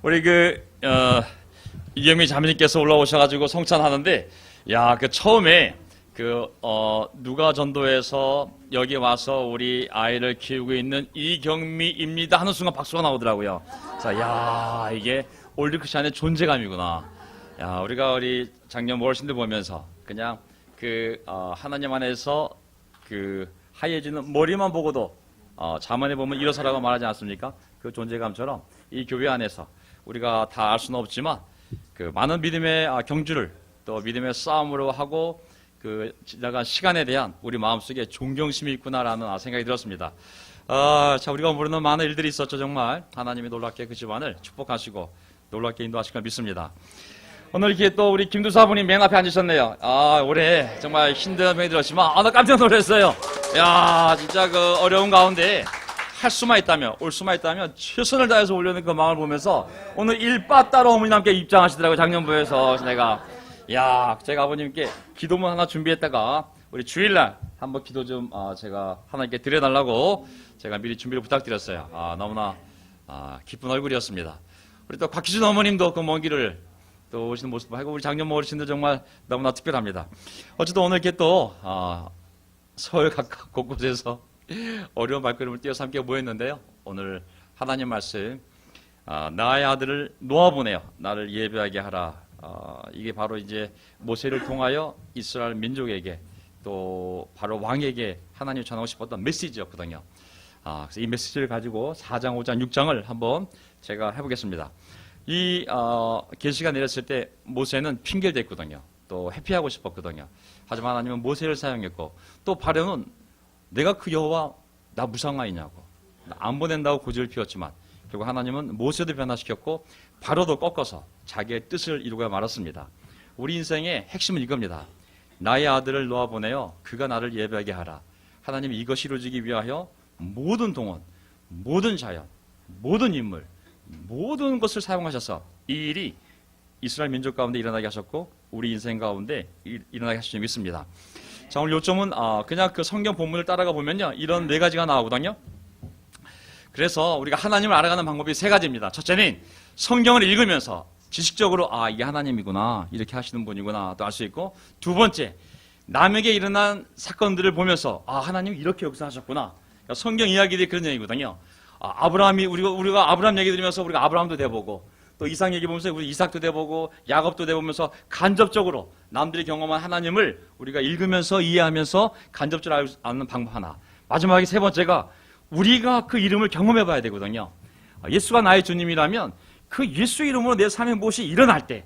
우리 이경미 자매님께서 올라오셔가지고 성찬하는데, 야, 처음에 누가 전도해서 여기 와서 우리 아이를 키우고 있는 이경미입니다 하는 순간 박수가 나오더라고요. 자, 야, 이게 올드 크리스찬의 존재감이구나. 야, 우리 작년 어르신들 보면서 그냥 하나님 안에서 하얘지는 머리만 보고도 자문해 보면 일어서라고 말하지 않습니까? 그 존재감처럼 이 교회 안에서 우리가 다 알 수는 없지만 많은 믿음의 경주를 또 믿음의 싸움으로 하고 지나간 시간에 대한 우리 마음속에 존경심이 있구나라는 생각이 들었습니다. 자, 우리가 모르는 많은 일들이 있었죠. 정말 하나님이 놀랍게 그 집안을 축복하시고 놀랍게 인도하실 걸 믿습니다. 오늘 이렇게 또 우리 김두사분이 맨 앞에 앉으셨네요. 올해 정말 힘든 병이 들었지만 나 깜짝 놀랐어요. 야, 진짜 어려운 가운데 할 수만 있다면, 올 수만 있다면 최선을 다해서 올려는 그 마음을 보면서 오늘 일바 따로 어머니함께 입장하시더라고요. 작년부에서 제가 아버님께 기도문 하나 준비했다가 우리 주일날 한번 기도 좀 제가 하나님께 드려달라고 제가 미리 준비를 부탁드렸어요. 너무나 기쁜 얼굴이었습니다. 우리 또 곽기준 어머님도 그 먼 길을 또 오시는 모습을 하고 우리 작년 어르신들 정말 너무나 특별합니다. 어쨌든 오늘 이렇게 또 서울 각각 곳곳에서 어려운 발걸음을 뛰어서 함께 모였는데요. 오늘 하나님 말씀 나의 아들을 놓아보내어 나를 예배하게 하라. 이게 바로 이제 모세를 통하여 이스라엘 민족에게 또 바로 왕에게 하나님 전하고 싶었던 메시지였거든요. 그래서 이 메시지를 가지고 4장, 5장, 6장을 한번 제가 해보겠습니다. 이 계시가 내렸을 때 모세는 핑계를 댔거든요. 또 회피하고 싶었거든요. 하지만 하나님은 모세를 사용했고 또 바로는 내가 그 여호와 나 무상하이냐고 안 보낸다고 고집을 피웠지만 결국 하나님은 모세도 변화시켰고 바로도 꺾어서 자기의 뜻을 이루고 말았습니다. 우리 인생의 핵심은 이겁니다. 나의 아들을 놓아보내어 그가 나를 예배하게 하라. 하나님이 이것이 이루어지기 위하여 모든 동원, 모든 자연, 모든 인물, 모든 것을 사용하셔서 이 일이 이스라엘 민족 가운데 일어나게 하셨고 우리 인생 가운데 일어나게 하신 점이 있습니다. 자, 오늘 요점은 그냥 성경 본문을 따라가 보면요 이런 4가지가 나오거든요. 그래서 우리가 하나님을 알아가는 방법이 3가지입니다. 첫째는 성경을 읽으면서 지식적으로 이게 하나님이구나 이렇게 하시는 분이구나 또 알 수 있고, 두 번째 남에게 일어난 사건들을 보면서 하나님이 이렇게 역사하셨구나. 그러니까 성경 이야기들이 그런 얘기거든요. 아브라함이 우리가 아브라함 얘기 들으면서 우리가 아브라함도 돼보고 또 이삭 얘기 보면서 우리 이삭도 돼보고 야곱도 돼보면서 간접적으로 남들이 경험한 하나님을 우리가 읽으면서 이해하면서 간접적으로 아는 방법 하나. 마지막에 3번째가 우리가 그 이름을 경험해봐야 되거든요. 예수가 나의 주님이라면 그 예수 이름으로 내 삶에 무엇이 일어날 때,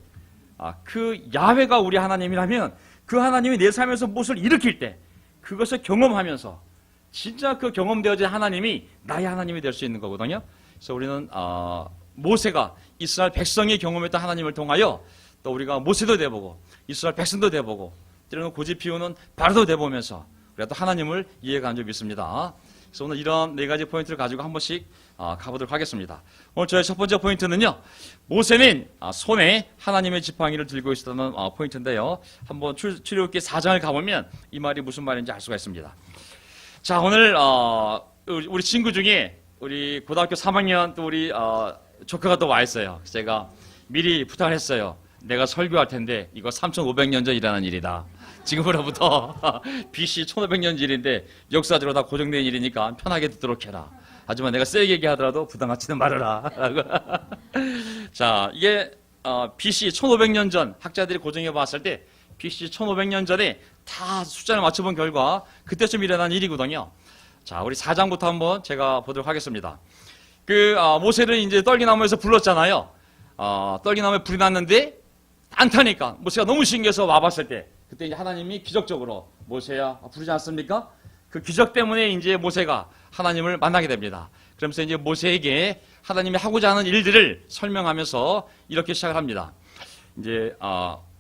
그 야훼가 우리 하나님이라면 그 하나님이 내 삶에서 무엇을 일으킬 때 그것을 경험하면서 진짜 그 경험되어진 하나님이 나의 하나님이 될 수 있는 거거든요. 그래서 우리는 모세가 이스라엘 백성이 경험했던 하나님을 통하여 또 우리가 모세도 돼보고 이스라엘 백성도 돼보고 때로는 고집 피우는 바로도 돼보면서 우리가 또 하나님을 이해가는 줄 믿습니다. 그래서 오늘 이런 4가지 포인트를 가지고 한 번씩 가보도록 하겠습니다. 오늘 저의 첫 번째 포인트는요, 모세는 손에 하나님의 지팡이를 들고 있었다는 포인트인데요. 한번 출애굽기 4장을 가보면 이 말이 무슨 말인지 알 수가 있습니다. 자, 오늘 우리 친구 중에 우리 고등학교 3학년 또 우리 조카가 또 와 있어요. 그래서 제가 미리 부탁을 했어요. 내가 설교할 텐데 이거 3,500년 전 일어난 일이다. 지금으로부터 BC 1500년 전 일인데 역사적으로 다 고정된 일이니까 편하게 듣도록 해라. 하지만 내가 세게 얘기하더라도 부담 갖지는 말아라. 자, 이게 BC 1500년 전 학자들이 고정해 봤을 때 BC 1500년 전에 다 숫자를 맞춰본 결과 그때쯤 일어난 일이거든요. 자, 우리 4장부터 한번 제가 보도록 하겠습니다. 모세를 이제 떨기나무에서 불렀잖아요. 떨기나무에 불이 났는데 안 타니까 모세가 너무 신기해서 와봤을 때 그때 이제 하나님이 기적적으로 모세야 부르지 않습니까? 그 기적 때문에 이제 모세가 하나님을 만나게 됩니다. 그러면서 이제 모세에게 하나님이 하고자 하는 일들을 설명하면서 이렇게 시작을 합니다. 이제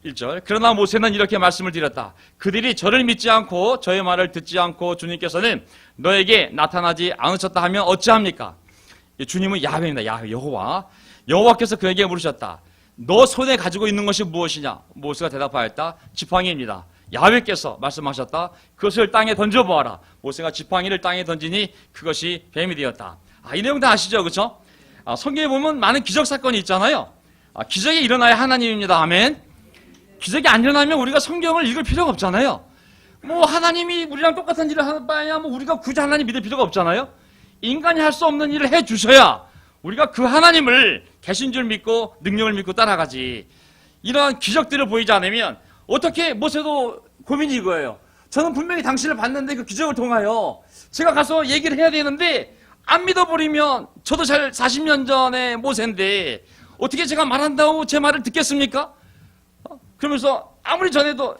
1절. 그러나 모세는 이렇게 말씀을 드렸다. 그들이 저를 믿지 않고 저의 말을 듣지 않고 주님께서는 너에게 나타나지 않으셨다 하면 어찌합니까? 주님은 야훼입니다. 야훼, 여호와. 여호와께서 그에게 물으셨다. 너 손에 가지고 있는 것이 무엇이냐? 모세가 대답하였다. 지팡이입니다. 야훼께서 말씀하셨다. 그것을 땅에 던져보아라. 모세가 지팡이를 땅에 던지니 그것이 뱀이 되었다. 이 내용 다 아시죠? 그렇죠? 성경에 보면 많은 기적 사건이 있잖아요. 기적이 일어나야 하나님입니다. 아멘. 기적이 안 일어나면 우리가 성경을 읽을 필요가 없잖아요. 뭐 하나님이 우리랑 똑같은 일을 하는 바에야 뭐 우리가 굳이 하나님 믿을 필요가 없잖아요. 인간이 할 수 없는 일을 해 주셔야 우리가 그 하나님을 계신 줄 믿고 능력을 믿고 따라가지. 이러한 기적들을 보이지 않으면 어떻게 모세도 고민이 이거예요. 저는 분명히 당신을 봤는데 그 기적을 통하여 제가 가서 얘기를 해야 되는데 안 믿어버리면 저도 잘 40년 전에 모세인데 어떻게 제가 말한다고 제 말을 듣겠습니까? 그러면서 아무리 전에도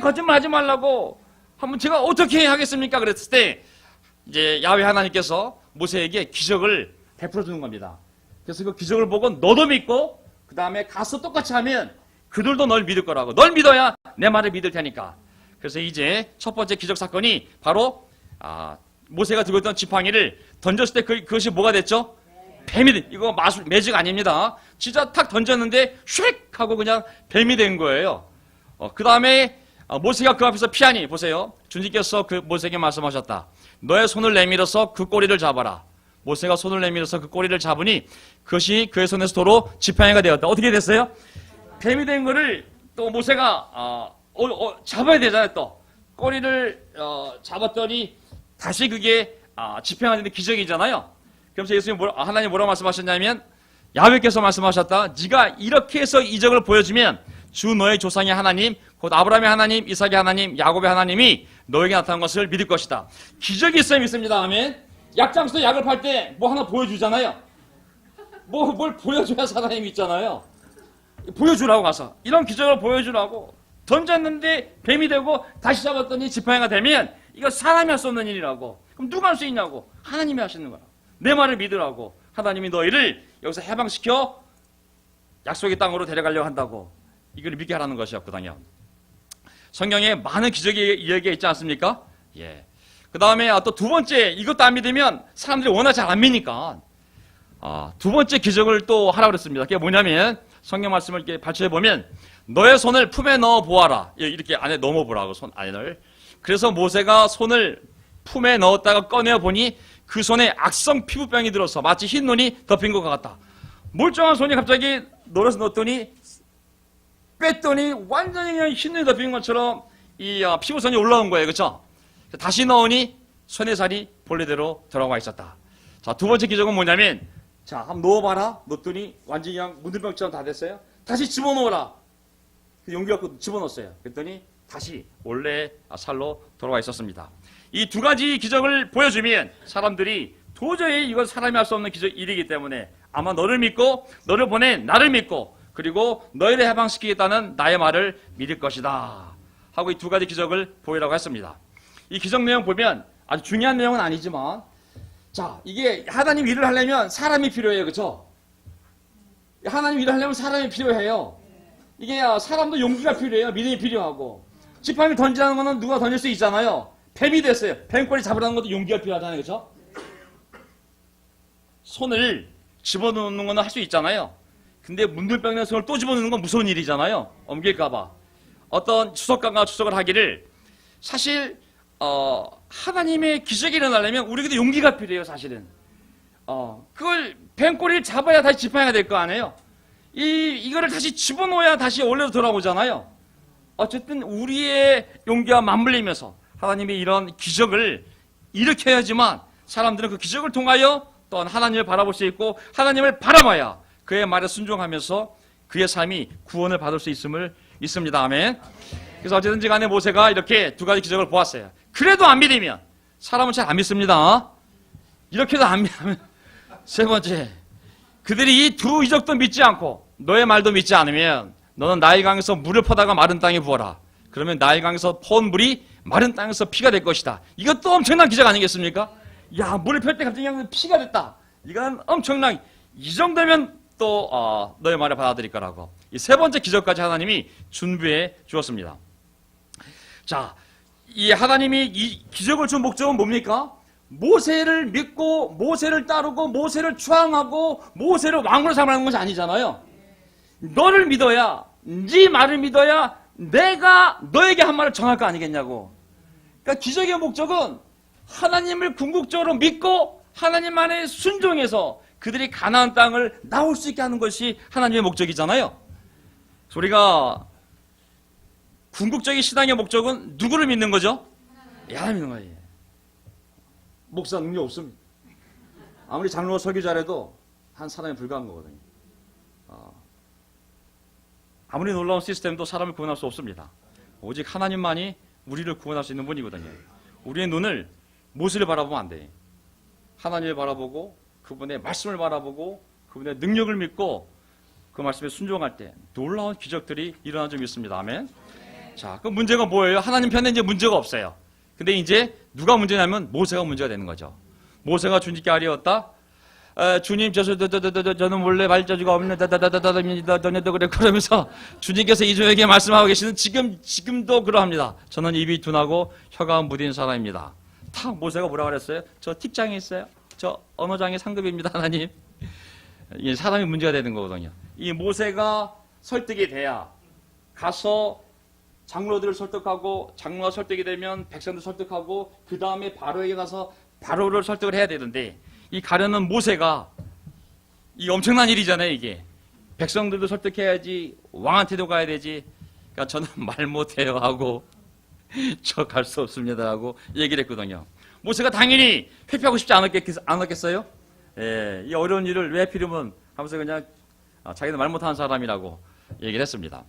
거짓말 하지 말라고 한번 제가 어떻게 하겠습니까? 그랬을 때 이제 야훼 하나님께서 모세에게 기적을 베풀어 주는 겁니다. 그래서 그 기적을 보고 너도 믿고 그 다음에 가서 똑같이 하면 그들도 널 믿을 거라고. 널 믿어야 내 말을 믿을 테니까. 그래서 이제 첫 번째 기적 사건이 바로 모세가 들고 있던 지팡이를 던졌을 때 그것이 뭐가 됐죠? 뱀이 된. 이거 매직 아닙니다. 진짜 탁 던졌는데 슉 하고 그냥 뱀이 된 거예요. 그 다음에 모세가 그 앞에서 피하니 보세요. 주님께서 그 모세에게 말씀하셨다. 너의 손을 내밀어서 그 꼬리를 잡아라. 모세가 손을 내밀어서 그 꼬리를 잡으니 그것이 그의 손에서 도로 지팡이가 되었다. 어떻게 됐어요? 뱀이 된 거를 또 모세가 잡아야 되잖아요. 또 꼬리를 잡았더니 다시 그게 지팡이가 되는 기적이잖아요. 그래서 예수님 하나님 뭐라고 말씀하셨냐면 야훼께서 말씀하셨다. 네가 이렇게 해서 이적을 보여주면 주 너의 조상의 하나님 곧 아브라함의 하나님, 이삭의 하나님, 야곱의 하나님이 너에게 나타난 것을 믿을 것이다. 기적이 있어야 믿습니다. 아멘. 약장에서 약을 팔 때 뭐 하나 보여주잖아요. 뭘 보여줘야 사람이 믿잖아요. 보여주라고 가서 이런 기적을 보여주라고 던졌는데 뱀이 되고 다시 잡았더니 지팡이가 되면 이거 사람이 할 수 없는 일이라고. 그럼 누가 할 수 있냐고. 하나님이 하시는 거야. 내 말을 믿으라고. 하나님이 너희를 여기서 해방시켜 약속의 땅으로 데려가려고 한다고. 이걸 믿게 하라는 것이었거든요. 성경에 많은 기적이 이야기가 있지 않습니까? 예. 그 다음에 또 두 번째, 이것도 안 믿으면 사람들이 워낙 잘 안 믿으니까 두 번째 기적을 또 하라고 그랬습니다. 그게 뭐냐면 성경 말씀을 이렇게 발췌해 보면 너의 손을 품에 넣어 보아라. 이렇게 안에 넣어 보라고 손 안을. 그래서 모세가 손을 품에 넣었다가 꺼내어 보니 그 손에 악성 피부병이 들어서 마치 흰 눈이 덮인 것 같다. 멀쩡한 손이 갑자기 넣어서 넣었더니 뺐더니 완전히 그냥 흰 눈이 덮인 것처럼 이 피부선이 올라온 거예요. 그렇죠? 다시 넣으니 손의 살이 본래대로 돌아와 있었다. 자, 두 번째 기적은 뭐냐면 자, 한번 넣어봐라. 넣었더니 완전히 그냥 문들병처럼 다 됐어요. 다시 집어넣어라. 용기 갖고 집어넣었어요. 그랬더니 다시 원래 살로 돌아와 있었습니다. 이 두 가지 기적을 보여주면 사람들이 도저히 이건 사람이 할 수 없는 기적 일이기 때문에 아마 너를 믿고 너를 보낸 나를 믿고 그리고 너희를 해방시키겠다는 나의 말을 믿을 것이다 하고 이 두 가지 기적을 보이라고 했습니다. 이 기적 내용 보면 아주 중요한 내용은 아니지만 자, 이게 하나님 일을 하려면 사람이 필요해요. 그렇죠? 하나님 일을 하려면 사람이 필요해요. 이게 사람도 용기가 필요해요. 믿음이 필요하고. 지팡이 던지라는 거는 누가 던질 수 있잖아요. 뱀이 됐어요. 뱀꼬리 잡으라는 것도 용기가 필요하잖아요. 그렇죠? 손을 집어넣는 거는 할 수 있잖아요. 근데 문들병의 손을 또 집어넣는 건 무서운 일이잖아요. 옮길까봐. 어떤 추석관과 추석을 하기를 사실 하나님의 기적이 일어나려면 우리에게도 용기가 필요해요. 사실은 그걸 뱀꼬리를 잡아야 다시 지팡이가 될 거 아니에요. 이거를 다시 집어넣어야 다시 원래로 돌아오잖아요. 어쨌든 우리의 용기와 맞물리면서 하나님이 이런 기적을 일으켜야지만 사람들은 그 기적을 통하여 또한 하나님을 바라볼 수 있고 하나님을 바라봐야 그의 말에 순종하면서 그의 삶이 구원을 받을 수 있습니다. 아멘. 그래서 어쨌든지 간에 모세가 이렇게 두 가지 기적을 보았어요. 그래도 안 믿으면 사람은 잘 안 믿습니다. 이렇게도 안 믿으면 세 번째, 그들이 이 두 이적도 믿지 않고 너의 말도 믿지 않으면 너는 나일강에서 물을 퍼다가 마른 땅에 부어라. 그러면 나일강에서 퍼온 물이 마른 땅에서 피가 될 것이다. 이것도 엄청난 기적 아니겠습니까? 야, 물을 펼 때 갑자기 그냥 피가 됐다. 이건 엄청난, 이 정도면 또 너의 말을 받아들일 거라고. 이 세 번째 기적까지 하나님이 준비해 주었습니다. 자, 이 하나님이 이 기적을 준 목적은 뭡니까? 모세를 믿고 모세를 따르고 모세를 추앙하고 모세를 왕으로 삼으라는 것이 아니잖아요. 너를 믿어야, 네 말을 믿어야 내가 너에게 한 말을 정할 거 아니겠냐고. 그러니까 기적의 목적은 하나님을 궁극적으로 믿고 하나님 안에 순종해서 그들이 가나안 땅을 나올 수 있게 하는 것이 하나님의 목적이잖아요. 그래서 우리가 궁극적인 신앙의 목적은 누구를 믿는 거죠? 하나님 믿는 거예요. 목사 능력 없습니다. 아무리 장로가 설교 잘해도 한 사람에 불과한 거거든요. 아무리 놀라운 시스템도 사람을 구원할 수 없습니다. 오직 하나님만이 우리를 구원할 수 있는 분이거든요. 우리의 눈을 모세를 바라보면 안 돼. 하나님을 바라보고 그분의 말씀을 바라보고 그분의 능력을 믿고 그 말씀에 순종할 때 놀라운 기적들이 일어나는 줄 믿습니다. 아멘. 자, 그 문제가 뭐예요? 하나님 편에 이제 문제가 없어요. 근데 이제 누가 문제냐면 모세가 문제가 되는 거죠. 모세가 주님께 아뢰었다. 주님, 저는 원래 발자주가 없는 너네도 그래. 그러면서 주님께서 이조에게 말씀하고 계시는 지금도 그러합니다. 저는 입이 둔하고 혀가 무딘 사람입니다. 탁 모세가 뭐라 그랬어요? 저 틱장에 있어요. 저 언어장애 상급입니다, 하나님. 이 사람이 문제가 되는 거거든요. 이 모세가 설득이 돼야 가서 장로들을 설득하고 장로가 설득이 되면 백성들 설득하고 그 다음에 바로에게 가서 바로를 설득을 해야 되는데 이 가려는 모세가 이 엄청난 일이잖아요. 이게 백성들도 설득해야지 왕한테도 가야 되지. 그러니까 저는 말 못해요 하고 저 갈 수 없습니다 하고 얘기를 했거든요. 모세가 당연히 회피하고 싶지 않았겠어요? 예, 이 어려운 일을 왜 피르면 하면서 그냥 자기는 말 못하는 사람이라고 얘기를 했습니다.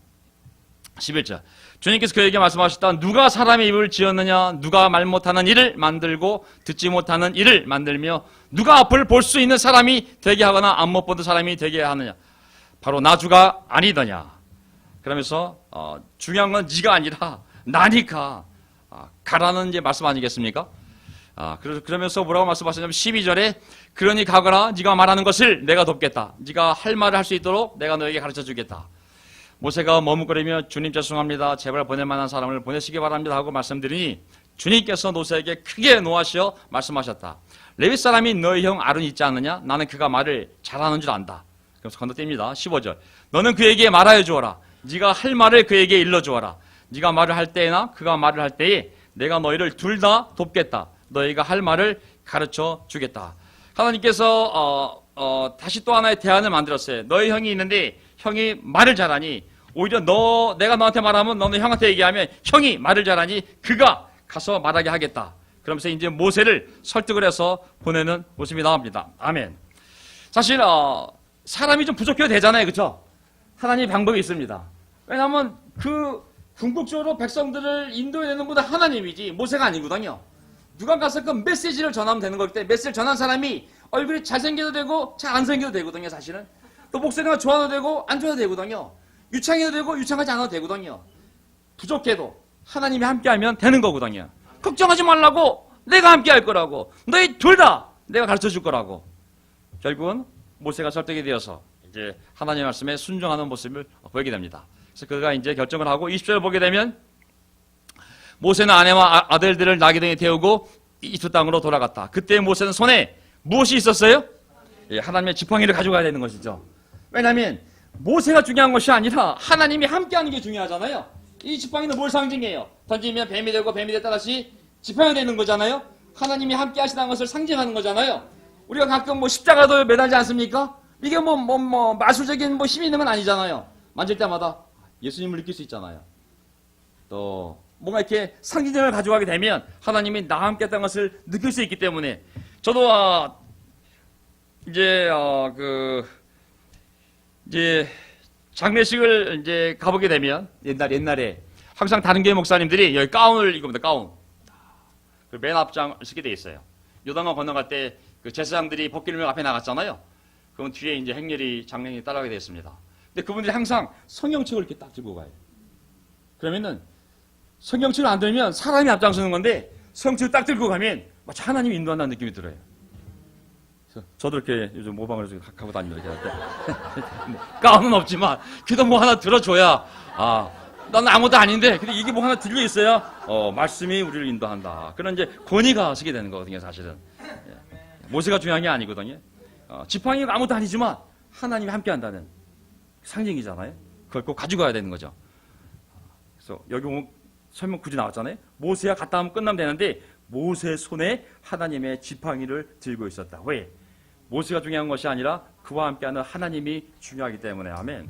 11절 주님께서 그에게 말씀하셨다. 누가 사람의 입을 지었느냐? 누가 말 못하는 일을 만들고 듣지 못하는 일을 만들며 누가 앞을 볼 수 있는 사람이 되게 하거나 안 못 보는 사람이 되게 하느냐? 바로 나 주가 아니더냐? 그러면서 중요한 건 네가 아니라 나니까 가라는 이제 말씀 아니겠습니까? 그러면서 뭐라고 말씀하셨냐면 12절에 그러니 가거라. 네가 말하는 것을 내가 돕겠다. 네가 할 말을 할 수 있도록 내가 너에게 가르쳐 주겠다. 모세가 머뭇거리며 주님 죄송합니다. 제발 보낼 만한 사람을 보내시기 바랍니다 하고 말씀드리니 주님께서 모세에게 크게 노하시어 말씀하셨다. 레위 사람이 너의 형 아론 있지 않느냐? 나는 그가 말을 잘하는 줄 안다. 그래서 건너뜁니다. 15절 너는 그에게 말하여 주어라. 네가 할 말을 그에게 일러 주어라. 네가 말을 할 때나 그가 말을 할 때에 내가 너희를 둘 다 돕겠다. 너희가 할 말을 가르쳐 주겠다. 하나님께서 다시 또 하나의 대안을 만들었어요. 너희 형이 있는데 형이 말을 잘하니 오히려 내가 너한테 말하면 너는 형한테 얘기하면 형이 말을 잘하니 그가 가서 말하게 하겠다. 그러면서 이제 모세를 설득을 해서 보내는 모습이 나옵니다. 아멘. 사실 사람이 좀 부족해도 되잖아요. 그렇죠? 하나님의 방법이 있습니다. 왜냐하면 그 궁극적으로 백성들을 인도해야 되는 분은 하나님이지 모세가 아니거든요. 누가 가서 그 메시지를 전하면 되는 거기 때문에 메시지를 전한 사람이 얼굴이 잘생겨도 되고 잘 안 생겨도 되거든요. 사실은 또 목소리가 좋아도 되고 안 좋아도 되거든요. 유창해도 되고 유창하지 않아도 되거든요. 부족해도 하나님이 함께하면 되는 거거든요. 걱정하지 말라고 내가 함께할 거라고 너희 둘 다 내가 가르쳐 줄 거라고. 결국은 모세가 설득이 되어서 이제 하나님의 말씀에 순종하는 모습을 보이게 됩니다. 그래서 그가 이제 결정을 하고 20절을 보게 되면 모세는 아내와 아들들을 나귀등에 태우고 이집트 땅으로 돌아갔다. 그때 모세는 손에 무엇이 있었어요? 예, 하나님의 지팡이를 가져가야 되는 것이죠. 왜냐하면 모세가 중요한 것이 아니라 하나님이 함께하는 게 중요하잖아요. 이 지팡이는 뭘 상징해요? 던지면 뱀이 되고 뱀이 됐다 다시 지팡이가 되는 거잖아요. 하나님이 함께 하시다는 것을 상징하는 거잖아요. 우리가 가끔 십자가도 매달지 않습니까? 이게 마술적인 힘이 있는 건 아니잖아요. 만질 때마다 예수님을 느낄 수 있잖아요. 또 뭔가 이렇게 상징을 가져가게 되면 하나님이 나와 함께 했다는 것을 느낄 수 있기 때문에 저도 이제 장례식을 이제 가보게 되면 옛날에 항상 다른 교회 목사님들이 여기 가운을 입습니다. 가운. 그 맨 앞장을 쓰게 돼 있어요. 요단강 건너갈 때 그 제사장들이 벗기를 앞에 나갔잖아요. 그럼 뒤에 이제 행렬이 장례인이 따라가게 됐습니다. 근데 그분들이 항상 성경책을 이렇게 딱 들고 가요. 그러면은 성경책을 안 들면 사람이 앞장서는 건데 성경책을 딱 들고 가면 마치 하나님이 인도한다는 느낌이 들어요. 그래서 저도 이렇게 요즘 모방을 하고 다닙니다. 가운은 없지만 그래도 뭐 하나 들어줘야 난 아무도 아닌데 근데 이게 뭐 하나 들려 있어야 말씀이 우리를 인도한다. 그런 이제 권위가 서게 되는 거거든요. 사실은 모세가 중요한 게 아니거든요. 지팡이가 아무도 아니지만 하나님이 함께한다는 상징이잖아요. 그걸 꼭 가지고 가야 되는 거죠. 그래서 여기 설명 굳이 나왔잖아요. 모세가 갔다 하면 끝나면 되는데 모세 손에 하나님의 지팡이를 들고 있었다. 왜? 모세가 중요한 것이 아니라 그와 함께하는 하나님이 중요하기 때문에. 아멘.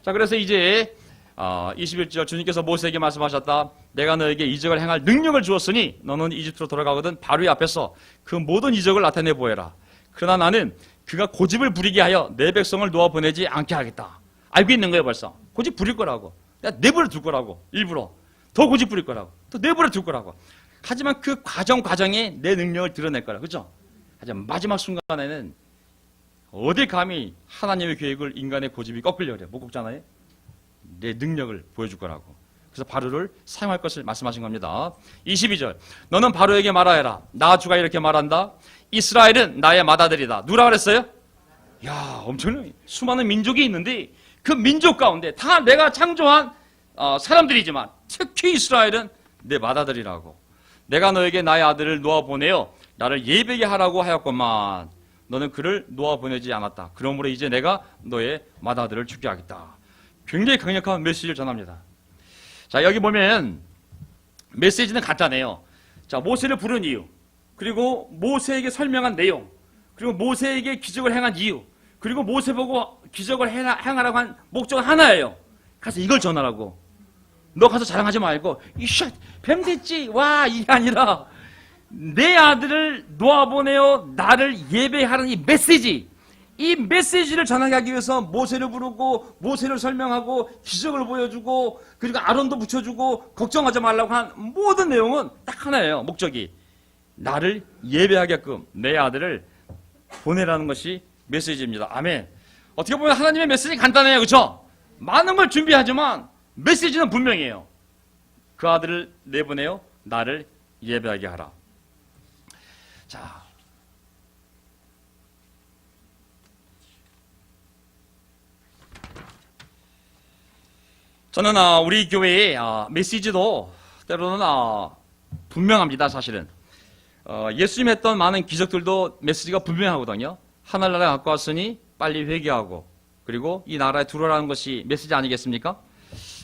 자, 그래서 이제 21절 주님께서 모세에게 말씀하셨다. 내가 너에게 이적을 행할 능력을 주었으니 너는 이집트로 돌아가거든 바로의 앞에서 그 모든 이적을 나타내 보여라. 그러나 나는 그가 고집을 부리게 하여 내 백성을 놓아 보내지 않게 하겠다. 알고 있는 거예요. 벌써 고집 부릴 거라고. 내버려 둘 거라고. 일부러 더 고집 부릴 거라고. 또 내버려 둘 거라고. 하지만 그 과정에 내 능력을 드러낼 거라. 그렇죠? 하지만 마지막 순간에는 어딜 감히 하나님의 계획을 인간의 고집이 꺾으려고 해요. 못 꺾잖아요. 내 능력을 보여줄 거라고. 그래서 바로를 사용할 것을 말씀하신 겁니다. 22절 너는 바로에게 말하여라. 나 주가 이렇게 말한다. 이스라엘은 나의 맏아들이다. 누가 그랬어요? 야, 엄청나게 수많은 민족이 있는데 그 민족 가운데 다 내가 창조한 사람들이지만 특히 이스라엘은 내 맏아들이라고. 내가 너에게 나의 아들을 놓아보내어 나를 예배게 하라고 하였건만 너는 그를 놓아보내지 않았다. 그러므로 이제 내가 너의 맏아들을 죽게 하겠다. 굉장히 강력한 메시지를 전합니다. 자, 여기 보면 메시지는 간단해요. 자, 모세를 부른 이유, 그리고 모세에게 설명한 내용, 그리고 모세에게 기적을 행한 이유, 그리고 모세 보고 기적을 행하라고 한 목적은 하나예요. 가서 이걸 전하라고. 너 가서 자랑하지 말고 이샷 뱀 됐지 와 이게 아니라 내 아들을 놓아보내어 나를 예배하는 이 메시지, 이 메시지를 전하기 위해서 모세를 부르고 모세를 설명하고 기적을 보여주고 그리고 아론도 붙여주고 걱정하지 말라고 한 모든 내용은 딱 하나예요. 목적이 나를 예배하게끔 내 아들을 보내라는 것이 메시지입니다. 아멘. 어떻게 보면 하나님의 메시지 간단해요. 그렇죠? 많은 걸 준비하지만 메시지는 분명해요. 그 아들을 내보내어 나를 예배하게 하라. 자, 저는 우리 교회의 메시지도 때로는 분명합니다. 사실은 예수님 했던 많은 기적들도 메시지가 분명하거든요. 하늘나라 갖고 왔으니 빨리 회개하고 그리고 이 나라에 들어오라는 것이 메시지 아니겠습니까?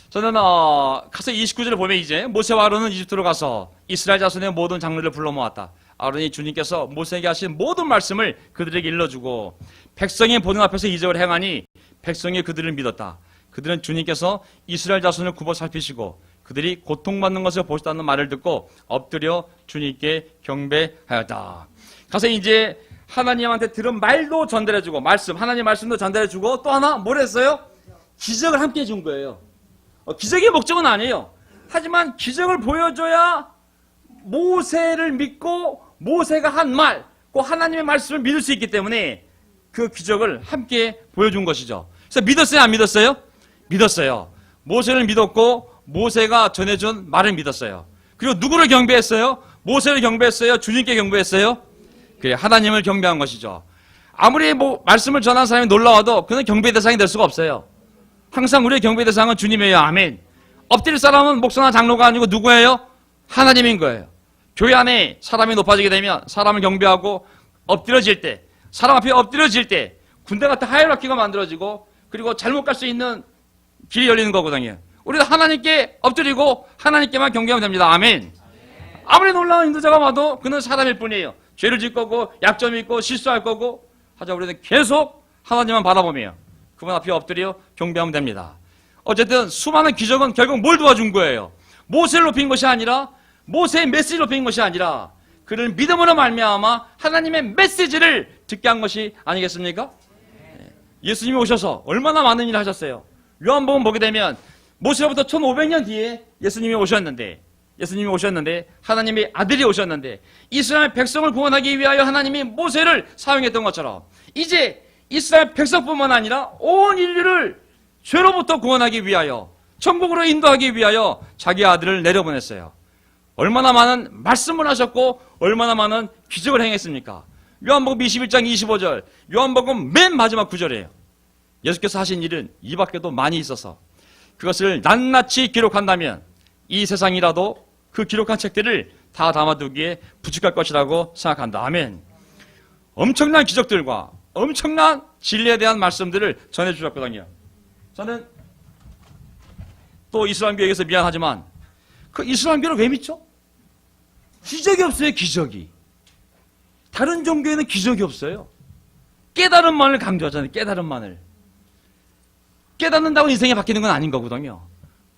저는 가서 29절을 보면 이제 모세와 아론은 이집트로 가서 이스라엘 자손의 모든 장로를 불러 모았다. 아론이 주님께서 모세에게 하신 모든 말씀을 그들에게 일러주고 백성의 보는 앞에서 이적을 행하니 백성이 그들을 믿었다. 그들은 주님께서 이스라엘 자손을 굽어 살피시고 그들이 고통받는 것을 보셨다는 말을 듣고 엎드려 주님께 경배하였다. 가서 이제 하나님한테 들은 말도 전달해주고 하나님 말씀도 전달해주고 또 하나 뭘 했어요? 기적을 함께 해준 거예요. 기적의 목적은 아니에요. 하지만 기적을 보여줘야 모세를 믿고 모세가 한 말, 그 하나님의 말씀을 믿을 수 있기 때문에 그 기적을 함께 보여준 것이죠. 그래서 믿었어요? 안 믿었어요? 믿었어요. 모세를 믿었고 모세가 전해준 말을 믿었어요. 그리고 누구를 경배했어요? 모세를 경배했어요? 주님께 경배했어요? 그래, 하나님을 경배한 것이죠. 아무리 말씀을 전한 사람이 놀라워도 그는 경배 대상이 될 수가 없어요. 항상 우리의 경배 대상은 주님이에요. 아멘. 엎드릴 사람은 목사나 장로가 아니고 누구예요? 하나님인 거예요. 교회 안에 사람이 높아지게 되면 사람을 경배하고 엎드려질 때, 사람 앞에 엎드려질 때 군대 같은 하이라키가 만들어지고 그리고 잘못 갈 수 있는 길이 열리는 거거든요. 우리도 하나님께 엎드리고 하나님께만 경배하면 됩니다. 아멘. 아무리 놀라운 인도자가 와도 그는 사람일 뿐이에요. 죄를 짓 거고 약점이 있고 실수할 거고 하지만 우리는 계속 하나님만 바라보며 그분 앞에 엎드려 경배하면 됩니다. 어쨌든 수많은 기적은 결국 뭘 도와준 거예요? 모세를 높인 것이 아니라 모세의 메시지를 높인 것이 아니라 그를 믿음으로 말미암아 하나님의 메시지를 듣게 한 것이 아니겠습니까? 예수님이 오셔서 얼마나 많은 일을 하셨어요. 요한복음 보게 되면 모세로부터 1500년 뒤에 예수님이 오셨는데 하나님의 아들이 오셨는데 이스라엘 백성을 구원하기 위하여 하나님이 모세를 사용했던 것처럼 이제 이스라엘 백성뿐만 아니라 온 인류를 죄로부터 구원하기 위하여 천국으로 인도하기 위하여 자기 아들을 내려보냈어요. 얼마나 많은 말씀을 하셨고 얼마나 많은 기적을 행했습니까? 요한복음 21장 25절 요한복음 맨 마지막 구절이에요. 예수께서 하신 일은 이 밖에도 많이 있어서 그것을 낱낱이 기록한다면 이 세상이라도 그 기록한 책들을 다 담아두기에 부족할 것이라고 생각한다. 아멘. 엄청난 기적들과 엄청난 진리에 대한 말씀들을 전해주셨거든요. 저는 또 이슬람교에게서 미안하지만 그 이슬람교를 왜 믿죠? 기적이 없어요. 기적이. 다른 종교에는 기적이 없어요. 깨달음만을 강조하잖아요. 깨달음만을. 깨닫는다고 인생이 바뀌는 건 아닌 거거든요.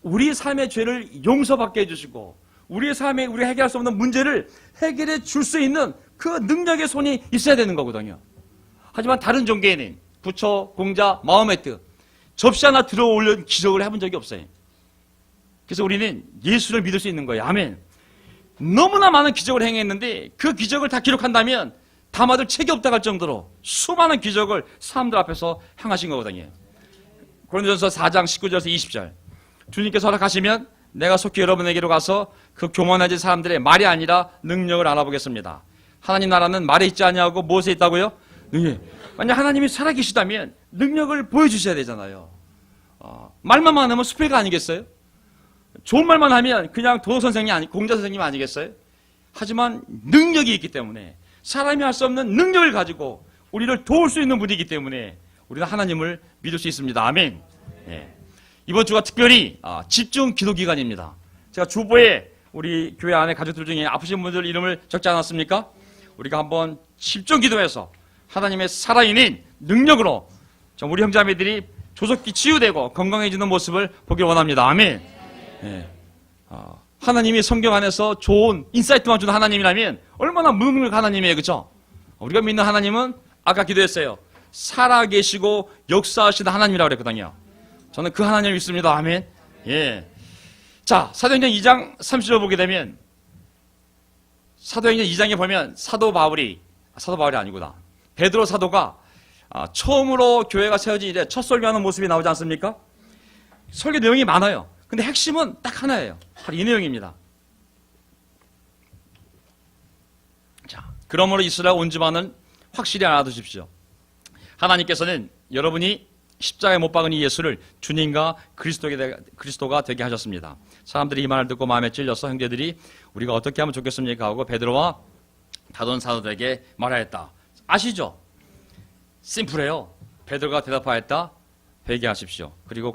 우리 삶의 죄를 용서받게 해주시고 우리의 삶에 우리가 해결할 수 없는 문제를 해결해 줄 수 있는 그 능력의 손이 있어야 되는 거거든요. 하지만 다른 종교에는 부처, 공자, 마호메트 접시 하나 들어 올려 기적을 해본 적이 없어요. 그래서 우리는 예수를 믿을 수 있는 거예요. 아멘. 너무나 많은 기적을 행했는데 그 기적을 다 기록한다면 담아둘 책이 없다 할 정도로 수많은 기적을 사람들 앞에서 행하신 거거든요. 고린도전서 4장 19절에서 20절 주님께서 허락하시면 내가 속히 여러분에게로 가서 그 교만해진 사람들의 말이 아니라 능력을 알아보겠습니다. 하나님 나라는 말에 있지 아니하고 무엇에 있다고요? 능력. 만약 하나님이 살아계시다면 능력을 보여주셔야 되잖아요. 말만 많으면 수필가 아니겠어요? 좋은 말만 하면 그냥 도덕 선생님 아니 공자 선생님 아니겠어요? 하지만 능력이 있기 때문에 사람이 할 수 없는 능력을 가지고 우리를 도울 수 있는 분이기 때문에 우리는 하나님을 믿을 수 있습니다. 아멘. 네. 이번 주가 특별히 집중 기도 기간입니다. 제가 주보에 우리 교회 안에 가족들 중에 아프신 분들 이름을 적지 않았습니까? 우리가 한번 집중 기도해서 하나님의 살아있는 능력으로 우리 형제자매들이 조속히 치유되고 건강해지는 모습을 보길 원합니다. 아멘. 네. 하나님이 성경 안에서 좋은 인사이트만 주는 하나님이라면 얼마나 무능력한 하나님이에요. 그렇죠? 우리가 믿는 하나님은 아까 기도했어요. 살아계시고 역사하시는 하나님이라고 그랬거든요. 저는 그 하나님을 믿습니다. 아멘. 예. 자, 사도행전 2장 30절 보게 되면 사도행전 2장에 보면 사도 바울이 아니구나. 베드로 사도가 처음으로 교회가 세워진 이래 첫 설교하는 모습이 나오지 않습니까? 설교 내용이 많아요. 근데 핵심은 딱 하나예요. 바로 이 내용입니다. 자, 그러므로 이스라엘 온 집안은 확실히 알아두십시오. 하나님께서는 여러분이 십자가에 못 박은 이 예수를 주님과 그리스도가 되게 하셨습니다. 사람들이 이 말을 듣고 마음에 찔려서 형제들이 우리가 어떻게 하면 좋겠습니까? 하고 베드로와 다른 사도들에게 말하였다. 아시죠? 심플해요. 베드로가 대답하였다. 회개하십시오. 그리고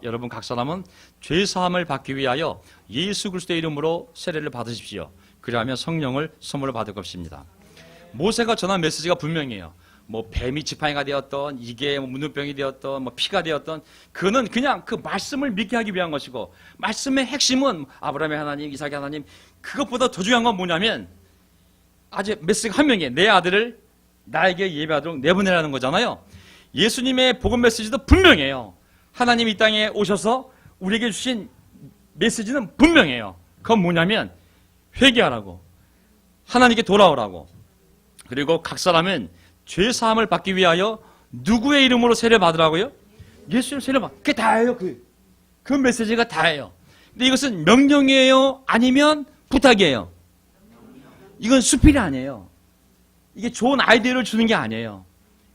여러분 각 사람은 죄사함을 받기 위하여 예수 그리스도의 이름으로 세례를 받으십시오. 그리하면 성령을 선물로 받을 것입니다. 모세가 전한 메시지가 분명해요. 뭐 뱀이 지팡이가 되었던 이게 문둥병이 되었던 뭐 피가 되었던 그는 그냥 그 말씀을 믿게 하기 위한 것이고 말씀의 핵심은 아브라함의 하나님, 이삭의 하나님. 그것보다 더 중요한 건 뭐냐면 아주 메시지가 한 명이에요. 내 아들을 나에게 예배하도록 내보내라는 거잖아요. 예수님의 복음 메시지도 분명해요. 하나님이 이 땅에 오셔서 우리에게 주신 메시지는 분명해요. 그건 뭐냐면 회개하라고, 하나님께 돌아오라고, 그리고 각 사람은 죄사함을 받기 위하여 누구의 이름으로 세례 받으라고요? 예수님 세례 받. 그게 다예요. 그 메시지가 다예요. 근데 이것은 명령이에요? 아니면 부탁이에요? 이건 수필이 아니에요. 이게 좋은 아이디어를 주는 게 아니에요.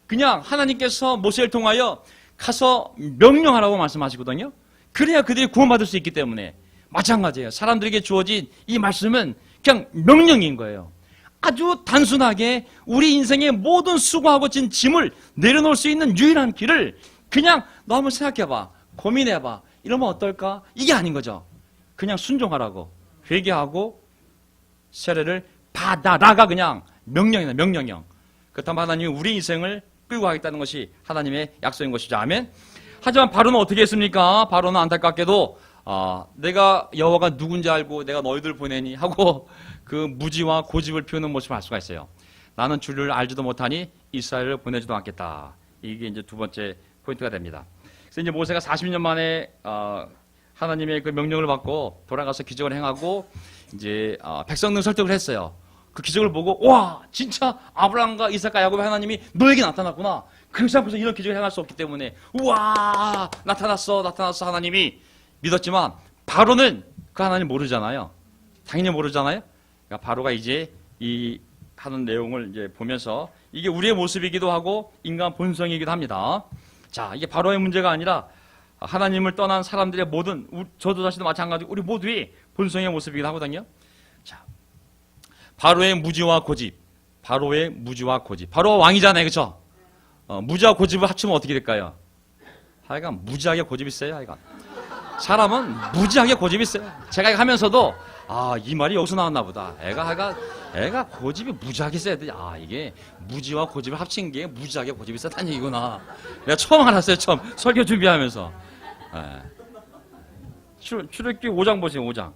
그냥 하나님께서 모세를 통하여 가서 명령하라고 말씀하시거든요. 그래야 그들이 구원받을 수 있기 때문에 마찬가지예요. 사람들에게 주어진 이 말씀은 그냥 명령인 거예요. 아주 단순하게 우리 인생의 모든 수고하고 진 짐을 내려놓을 수 있는 유일한 길을 그냥 너 한번 생각해봐, 고민해봐, 이러면 어떨까? 이게 아닌 거죠. 그냥 순종하라고, 회개하고 세례를 받아라가 그냥 명령이다. 명령형. 그렇다면 하나님이 우리 인생을 끌고 가겠다는 것이 하나님의 약속인 것이죠. 아멘. 하지만 바로는 어떻게 했습니까? 바로는 안타깝게도 내가 여호와가 누군지 알고 내가 너희들 보내니 하고 그 무지와 고집을 피우는 모습을 알 수가 있어요. 나는 주를 알지도 못하니 이스라엘을 보내지도 않겠다. 이게 이제 두 번째 포인트가 됩니다. 그래서 이제 모세가 40년 만에 하나님의 그 명령을 받고 돌아가서 기적을 행하고 이제 백성들 설득을 했어요. 그 기적을 보고 와 진짜 아브라함과 이삭과 야곱의 하나님이 너에게 나타났구나. 그렇지 않고서 이런 기적을 행할 수 없기 때문에 우와 나타났어 하나님이 믿었지만 바로는 그 하나님 모르잖아요. 당연히 모르잖아요. 그러니까 바로가 이제 이 하는 내용을 이제 보면서 이게 우리의 모습이기도 하고 인간 본성이기도 합니다. 자, 이게 바로의 문제가 아니라 하나님을 떠난 사람들의 모든 저도 자신도 마찬가지고 우리 모두의 본성의 모습이기도 하거든요. 자, 바로의 무지와 고집. 바로가 왕이잖아요, 그렇죠? 무지와 고집을 합치면 어떻게 될까요? 하여간 무지하게 고집이 있어요. 하여간 사람은 무지하게 고집이 있어요. 제가 하면서도 이 말이 여기서 나왔나 보다. 애가 하여간 애가 고집이 무지하게 세야 돼. 아, 이게 무지와 고집을 합친 게 무지하게 고집이 세다는 얘기구나. 내가 처음 알았어요, 처음. 설교 준비하면서. 예. 출애굽기 5장 보세요, 5장.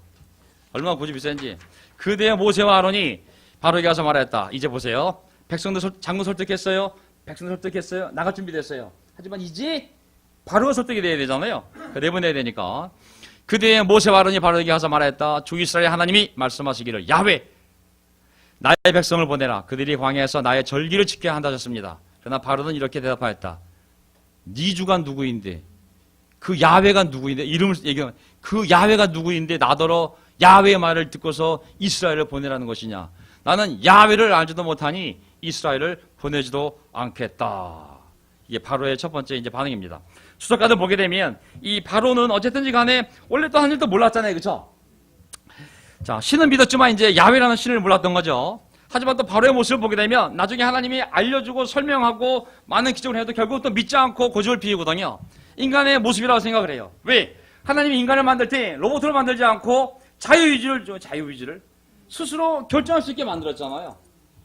얼마나 고집이 센지. 그대의 모세와 아론이 바로에게 가서 말했다. 이제 보세요. 백성들 장군 설득했어요. 백성들 설득했어요. 나갈 준비됐어요. 하지만 이제 바로가 설득이 돼야 되잖아요. 내보내야 되니까. 그대의 모세와 아론이 바로에게 가서 말했다. 주 이스라엘 하나님이 말씀하시기를 야훼 나의 백성을 보내라. 그들이 광야에서 나의 절기를 지켜야 한다 하셨습니다. 그러나 바로는 이렇게 대답하였다. 네 주가 누구인데 그 야훼가 누구인데 이름을 얘기하면 그 야훼가 누구인데 나더러 야훼의 말을 듣고서 이스라엘을 보내라는 것이냐. 나는 야훼를 알지도 못하니 이스라엘을 보내지도 않겠다. 이게 바로의 첫 번째 이제 반응입니다. 수석가들 보게 되면 이 바로는 어쨌든지 간에 원래 또 하늘도 몰랐잖아요. 그렇죠? 자, 신은 믿었지만 이제 야훼라는 신을 몰랐던 거죠. 하지만 또 바로의 모습을 보게 되면 나중에 하나님이 알려주고 설명하고 많은 기적을 해도 결국 또 믿지 않고 고집을 피우거든요. 인간의 모습이라고 생각을 해요. 왜? 하나님이 인간을 만들 때 로봇을 만들지 않고 자유의지를 스스로 결정할 수 있게 만들었잖아요.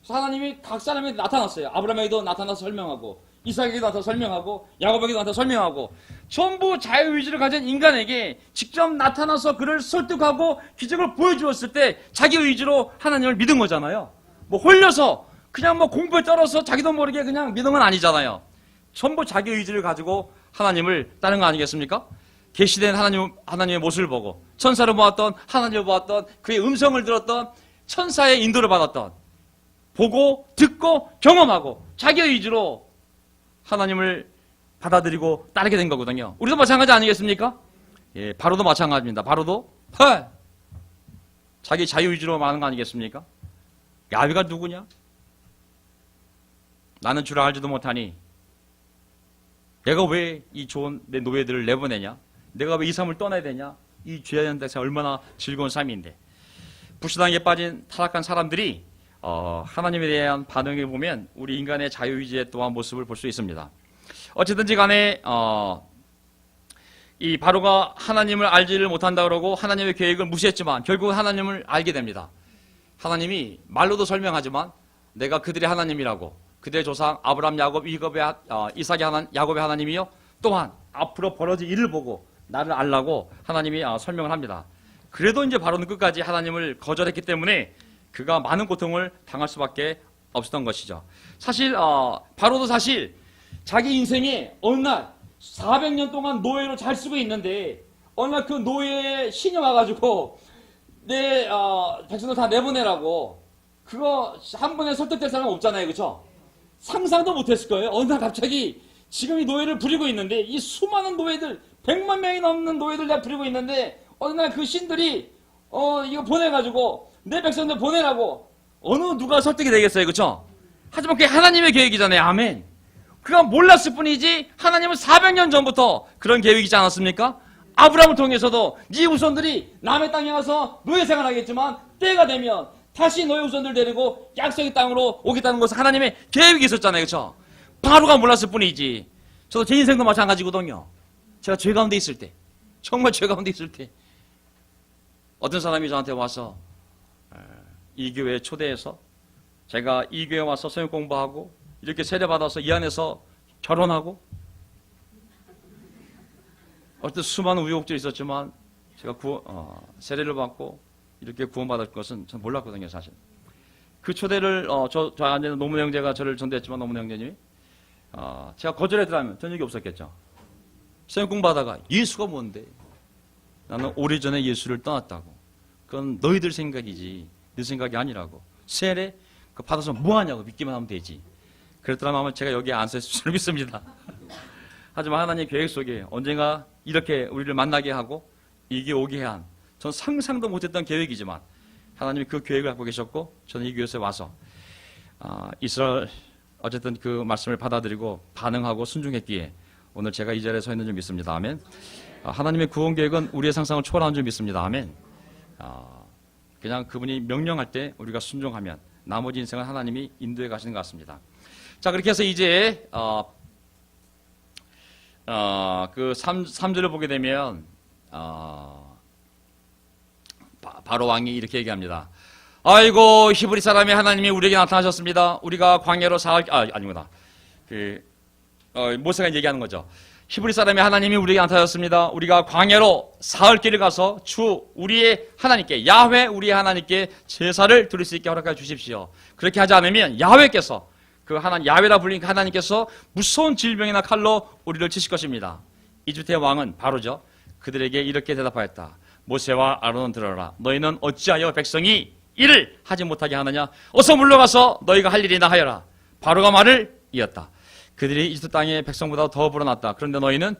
그래서 하나님이 각 사람에게 나타났어요. 아브라함에게도 나타나서 설명하고 이삭에게도 나타나서 설명하고 야곱에게도 나타나서 설명하고 전부 자유의지를 가진 인간에게 직접 나타나서 그를 설득하고 기적을 보여주었을 때 자기 의지로 하나님을 믿은 거잖아요. 뭐 홀려서 그냥 뭐 공부에 떨어서 자기도 모르게 그냥 믿은 건 아니잖아요. 전부 자기 의지를 가지고 하나님을 따른 거 아니겠습니까? 계시된 하나님의 모습을 보고 천사를 보았던 하나님을 보았던 그의 음성을 들었던 천사의 인도를 받았던 보고 듣고 경험하고 자기 의지로 하나님을 받아들이고 따르게 된 거거든요. 우리도 마찬가지 아니겠습니까? 예, 바로도 마찬가지입니다. 바로도 자기 자유의지로 말하는 거 아니겠습니까? 야훼가 누구냐? 나는 주를 알지도 못하니 내가 왜 이 좋은 내 노예들을 내보내냐? 내가 왜 이 삶을 떠나야 되냐? 이 죄한 데서 얼마나 즐거운 삶인데. 불신앙에 빠진 타락한 사람들이 하나님에 대한 반응을 보면 우리 인간의 자유의지의 또한 모습을 볼 수 있습니다. 어쨌든지 간에 이 바로가 하나님을 알지를 못한다 그러고 하나님의 계획을 무시했지만 결국 하나님을 알게 됩니다. 하나님이 말로도 설명하지만 내가 그들의 하나님이라고 그들의 조상 아브라함, 야곱, 이삭의 야곱의 하나님이요 또한 앞으로 벌어질 일을 보고 나를 알라고 하나님이 설명을 합니다. 그래도 이제 바로는 끝까지 하나님을 거절했기 때문에 그가 많은 고통을 당할 수밖에 없었던 것이죠. 사실 바로도 사실 자기 인생에 어느 날 400년 동안 노예로 잘 쓰고 있는데 어느 날 그 노예의 신이 와가지고 내 백성들 다 내보내라고 그거 한 번에 설득될 사람 없잖아요. 그렇죠? 상상도 못했을 거예요. 어느 날 갑자기 지금 이 노예를 부리고 있는데 이 수많은 노예들 100만 명이 넘는 노예들 다 부리고 있는데 어느 날 그 신들이 이거 보내가지고 내 백성들 보내라고 어느 누가 설득이 되겠어요. 그렇죠? 하지만 그게 하나님의 계획이잖아요. 아멘. 그가 몰랐을 뿐이지 하나님은 400년 전부터 그런 계획이지 않았습니까? 아브라함을 통해서도 네 후손들이 남의 땅에 가서 노예 생활하겠지만 때가 되면 다시 너의 후손들 데리고 약속의 땅으로 오겠다는 것은 하나님의 계획이 있었잖아요. 그렇죠? 바로가 몰랐을 뿐이지. 저도 제 인생도 마찬가지거든요. 제가 죄 가운데 있을 때 정말 죄 가운데 있을 때 어떤 사람이 저한테 와서 이 교회에 초대해서 제가 이 교회에 와서 성역 공부하고 이렇게 세례받아서 이 안에서 결혼하고 어떤 수많은 우여곡절이 있었지만 제가 세례를 받고 이렇게 구원받을 것은 전 몰랐거든요. 사실 그 초대를 저 앉은 노무현 형제가 저를 전도했지만 노무현 형제님이 제가 거절했더라면 전적이 없었겠죠. 성역 공부하다가 예수가 뭔데? 나는 오래전에 예수를 떠났다고. 그건 너희들 생각이지 내 생각이 아니라고. 세례 그 받아서 뭐하냐고 믿기만 하면 되지. 그랬더라면 제가 여기에 안 서 있을 줄 믿습니다. 하지만 하나님의 계획 속에 언젠가 이렇게 우리를 만나게 하고 이게 오게 한 전 상상도 못했던 계획이지만 하나님이 그 계획을 갖고 계셨고 저는 이 교회에 와서 이스라엘 어쨌든 그 말씀을 받아들이고 반응하고 순종했기에 오늘 제가 이 자리에 서 있는 줄 믿습니다. 아멘. 하나님의 구원 계획은 우리의 상상을 초월하는 줄 믿습니다. 아멘. 그냥 그분이 명령할 때 우리가 순종하면 나머지 인생은 하나님이 인도해 가시는 것 같습니다. 자, 그렇게 해서 이제 그 3절을 보게 되면 바로 왕이 이렇게 얘기합니다. 아이고 히브리 사람의 하나님이 우리에게 나타나셨습니다. 우리가 광야로 사흘 아니구나. 모세가 얘기하는 거죠. 히브리 사람의 하나님이 우리에게 나타나셨습니다. 우리가 광야로 사흘 길을 가서 주 우리의 하나님께 야훼 우리의 하나님께 제사를 드릴 수 있게 허락해 주십시오. 그렇게 하지 않으면 야훼께서 그 하나님 야훼라 불린 하나님께서 무서운 질병이나 칼로 우리를 치실 것입니다. 이집트의 왕은 바로죠. 그들에게 이렇게 대답하였다. 모세와 아론은 들어라. 너희는 어찌하여 백성이 일을 하지 못하게 하느냐? 어서 물러가서 너희가 할 일이나 하여라. 바로가 말을 이었다. 그들이 이집트 땅에 백성보다 더 불어났다. 그런데 너희는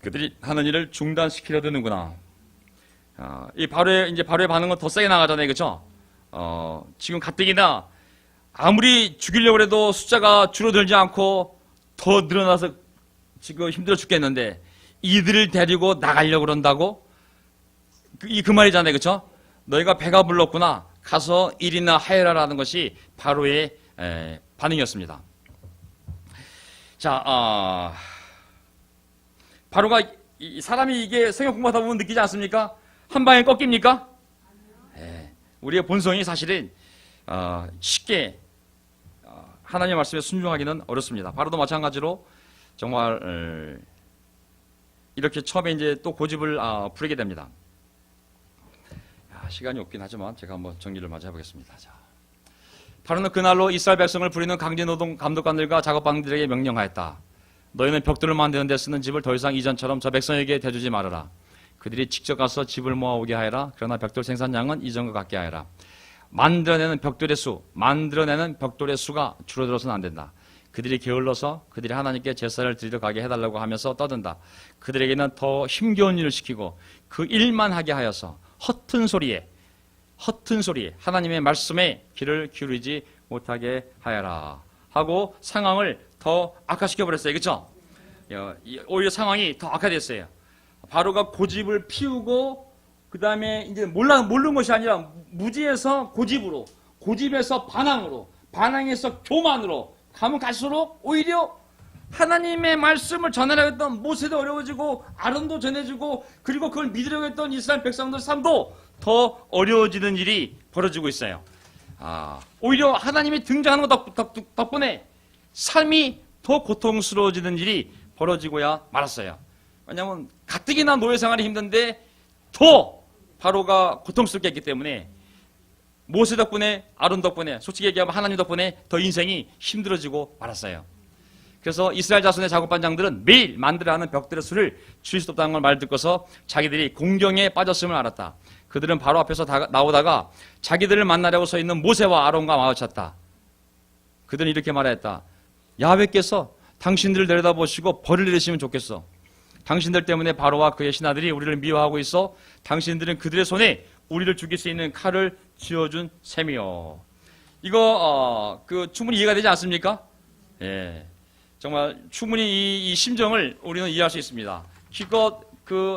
그들이 하는 일을 중단시키려 드는구나. 이 바로의 반응은 더 세게 나가잖아요, 그렇죠? 지금 가뜩이나 아무리 죽이려고 해도 숫자가 줄어들지 않고 더 늘어나서 지금 힘들어 죽겠는데 이들을 데리고 나가려고 그런다고? 그 말이잖아요, 그렇죠? 너희가 배가 불렀구나. 가서 일이나 하여라라는 것이 바로의 반응이었습니다. 자, 바로가 사람이 이게 성경 공부하다 보면 느끼지 않습니까? 한 방에 꺾입니까? 우리의 본성이 사실은 쉽게 하나님의 말씀에 순종하기는 어렵습니다. 바로도 마찬가지로 정말 이렇게 처음에 이제 또 고집을 부리게 됩니다. 시간이 없긴 하지만 제가 한번 정리를 마저 해보겠습니다. 자, 바로는 그날로 이스라엘 백성을 부리는 강제노동 감독관들과 작업방들에게 명령하였다. 너희는 벽돌을 만드는 데 쓰는 집을 더 이상 이전처럼 저 백성에게 대주지 말아라. 그들이 직접 가서 집을 모아오게 하여라. 그러나 벽돌 생산량은 이전과 같게 하여라. 만들어내는 벽돌의 수가 줄어들어서는 안 된다. 그들이 게을러서 그들이 하나님께 제사를 드리러 가게 해달라고 하면서 떠든다. 그들에게는 더 힘겨운 일을 시키고 그 일만 하게 하여서 허튼 소리에 하나님의 말씀에 귀를 기울이지 못하게 하여라 하고 상황을 더 악화시켜버렸어요. 그렇죠? 오히려 상황이 더 악화됐어요. 바로가 고집을 피우고 그 다음에 이제 모르는 것이 아니라 무지에서 고집으로, 고집에서 반항으로, 반항에서 교만으로 가면 갈수록 오히려 하나님의 말씀을 전하려고 했던 모세도 어려워지고 아론도 전해주고 그리고 그걸 믿으려고 했던 이스라엘 백성들 삶도 더 어려워지는 일이 벌어지고 있어요. 오히려 하나님이 등장하는 것 덕분에 삶이 더 고통스러워지는 일이 벌어지고야 말았어요. 왜냐하면 가뜩이나 노예 생활이 힘든데 더 바로가 고통스럽게 했기 때문에 모세 덕분에 아론 덕분에 솔직히 얘기하면 하나님 덕분에 더 인생이 힘들어지고 말았어요. 그래서 이스라엘 자손의 작업반장들은 매일 만들어하는 벽돌의 수를 줄일 수 없다는 걸 말 듣고서 자기들이 공경에 빠졌음을 알았다. 그들은 바로 앞에서 나오다가 자기들을 만나려고 서 있는 모세와 아론과 마주쳤다. 그들은 이렇게 말했다. 야훼께서 당신들을 내려다보시고 벌을 내리시면 좋겠어. 당신들 때문에 바로와 그의 신하들이 우리를 미워하고 있어. 당신들은 그들의 손에 우리를 죽일 수 있는 칼을 쥐어준 셈이요. 이거 충분히 이해가 되지 않습니까? 예. 정말 충분히 이 심정을 우리는 이해할 수 있습니다. 기껏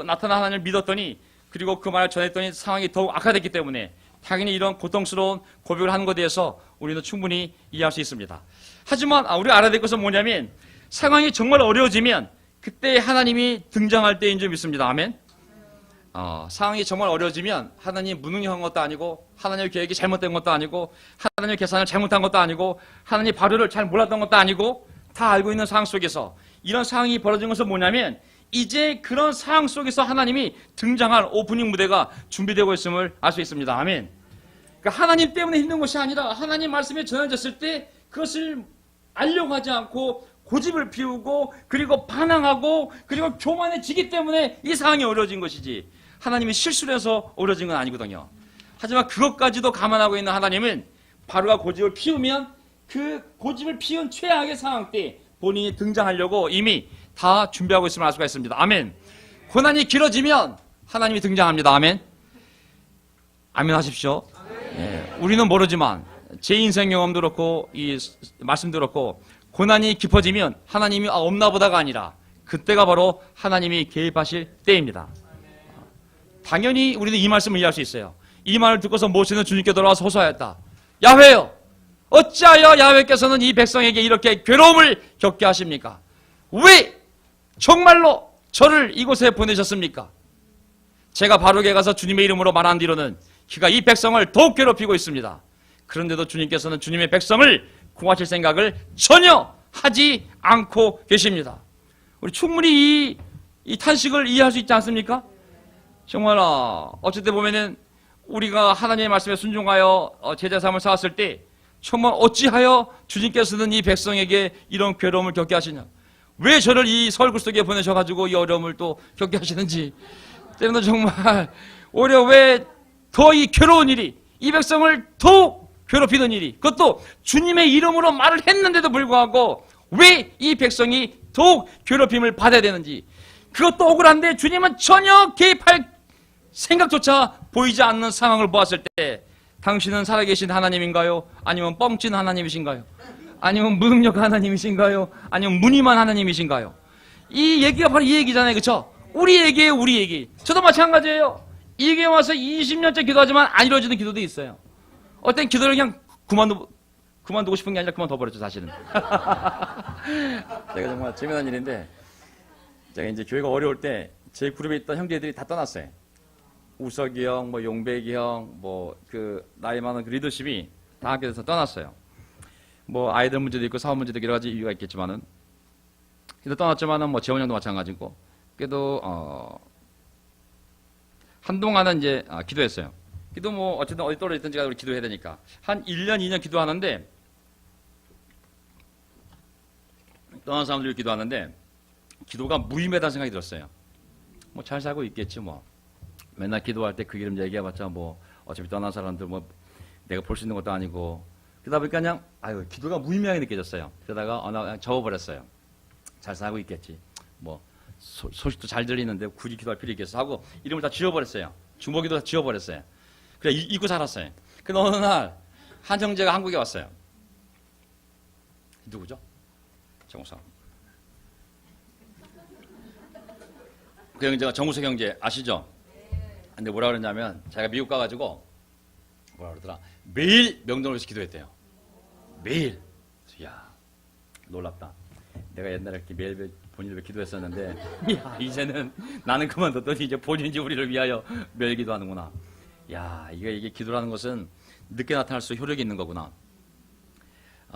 나타난 하나님을 믿었더니 그리고 그 말을 전했더니 상황이 더욱 악화됐기 때문에 당연히 이런 고통스러운 고백을 하는 것에 대해서 우리는 충분히 이해할 수 있습니다. 하지만 우리가 알아야 될 것은 뭐냐면 상황이 정말 어려워지면 그때 하나님이 등장할 때인 줄 믿습니다. 아멘. 상황이 정말 어려워지면 하나님 무능력한 것도 아니고 하나님의 계획이 잘못된 것도 아니고 하나님의 계산을 잘못한 것도 아니고 하나님 바로를 잘 몰랐던 것도 아니고 다 알고 있는 상황 속에서 이런 상황이 벌어진 것은 뭐냐면 이제 그런 상황 속에서 하나님이 등장할 오프닝 무대가 준비되고 있음을 알 수 있습니다. 아멘. 그러니까 하나님 때문에 힘든 것이 아니라 하나님 말씀이 전해졌을 때 그것을 알려고 하지 않고 고집을 피우고 그리고 반항하고 그리고 교만해지기 때문에 이 상황이 어려워진 것이지 하나님이 실수를 해서 어려워진 건 아니거든요. 하지만 그것까지도 감안하고 있는 하나님은 바로가 고집을 피우면 그 고집을 피운 최악의 상황 때 본인이 등장하려고 이미 다 준비하고 있음을 알 수가 있습니다. 아멘. 고난이 길어지면 하나님이 등장합니다. 아멘. 아멘 하십시오. 예, 우리는 모르지만 제 인생 경험도 그렇고 이 말씀도 그렇고 고난이 깊어지면 하나님이 없나 보다가 아니라 그때가 바로 하나님이 개입하실 때입니다. 당연히 우리는 이 말씀을 이해할 수 있어요. 이 말을 듣고서 모세는 주님께 돌아와서 호소하였다. 야훼요, 어찌하여 야훼께서는 이 백성에게 이렇게 괴로움을 겪게 하십니까? 왜 정말로 저를 이곳에 보내셨습니까? 제가 바로게 가서 주님의 이름으로 말한 뒤로는 그가 이 백성을 더욱 괴롭히고 있습니다. 그런데도 주님께서는 주님의 백성을 구하실 생각을 전혀 하지 않고 계십니다. 우리 충분히 이 탄식을 이해할 수 있지 않습니까? 정말 어쨌든 보면은 우리가 하나님의 말씀에 순종하여 제자 삶을 살았을 때 정말 어찌하여 주님께서는 이 백성에게 이런 괴로움을 겪게 하시냐, 왜 저를 이 설굴 속에 보내셔가지고 이 어려움을 또 겪게 하시는지, 때로는 정말 오히려 왜 더 이 괴로운 일이, 이 백성을 더욱 괴롭히는 일이, 그것도 주님의 이름으로 말을 했는데도 불구하고 왜 이 백성이 더욱 괴롭힘을 받아야 되는지, 그것도 억울한데 주님은 전혀 개입할 생각조차 보이지 않는 상황을 보았을 때 당신은 살아계신 하나님인가요? 아니면 뻥친 하나님이신가요? 아니면 무능력 하나님이신가요? 아니면 무늬만 하나님이신가요? 이 얘기가 바로 이 얘기잖아요. 그렇죠? 우리 얘기예요. 우리 얘기. 저도 마찬가지예요. 이게 와서 20년째 기도하지만 안 이루어지는 기도도 있어요. 어떤 기도를 그냥 그만두고 싶은 게 아니라 그만둬버렸죠, 사실은. 제가 정말 재미난 일인데, 제가 이제 교회가 어려울 때 제 그룹에 있던 형제들이 다 떠났어요. 우석이 형, 뭐 용백이 형, 뭐 그 나이 많은 그 리더십이 다 학교에서 떠났어요. 뭐 아이들 문제도 있고 사업 문제도 여러 가지 이유가 있겠지만은, 그래도 떠났지만은 뭐 재원 형도 마찬가지고, 그래도 한동안은 이제 기도했어요. 기도 뭐 어쨌든 어디 떨어졌든지 우리 기도해야 되니까 한 1년, 2년 기도하는데, 떠난 사람들이 기도하는데 기도가 무의미하다는 생각이 들었어요. 뭐 잘 살고 있겠지 뭐. 맨날 기도할 때 그 이름 얘기해봤자 뭐 어차피 떠난 사람들 뭐 내가 볼 수 있는 것도 아니고, 그러다 보니까 그냥 기도가 무의미하게 느껴졌어요. 그러다가 그냥 접어버렸어요. 잘 살고 있겠지. 뭐 소식도 잘 들리는데 굳이 기도할 필요 있겠어 하고 이름을 다 지워버렸어요. 주먹이도 다 지워버렸어요. 그래 잊고 살았어요. 근데 어느 날 한 형제가 한국에 왔어요. 누구죠? 정우석. 그 형제가 정우석 형제 아시죠? 근데 뭐라 그랬냐면 자기가 미국 가가지고 뭐라 그러더라, 매일 명동에서 기도했대요. 매일. 이야, 놀랍다. 내가 옛날에 이렇게 매일 본인을 기도했었는데, 야, 이제는 나는 그만뒀더니 이제 본인이 우리를 위하여 매일 기도하는구나. 야, 이게 기도라는 것은 늦게 나타날수록 효력이 있는 거구나.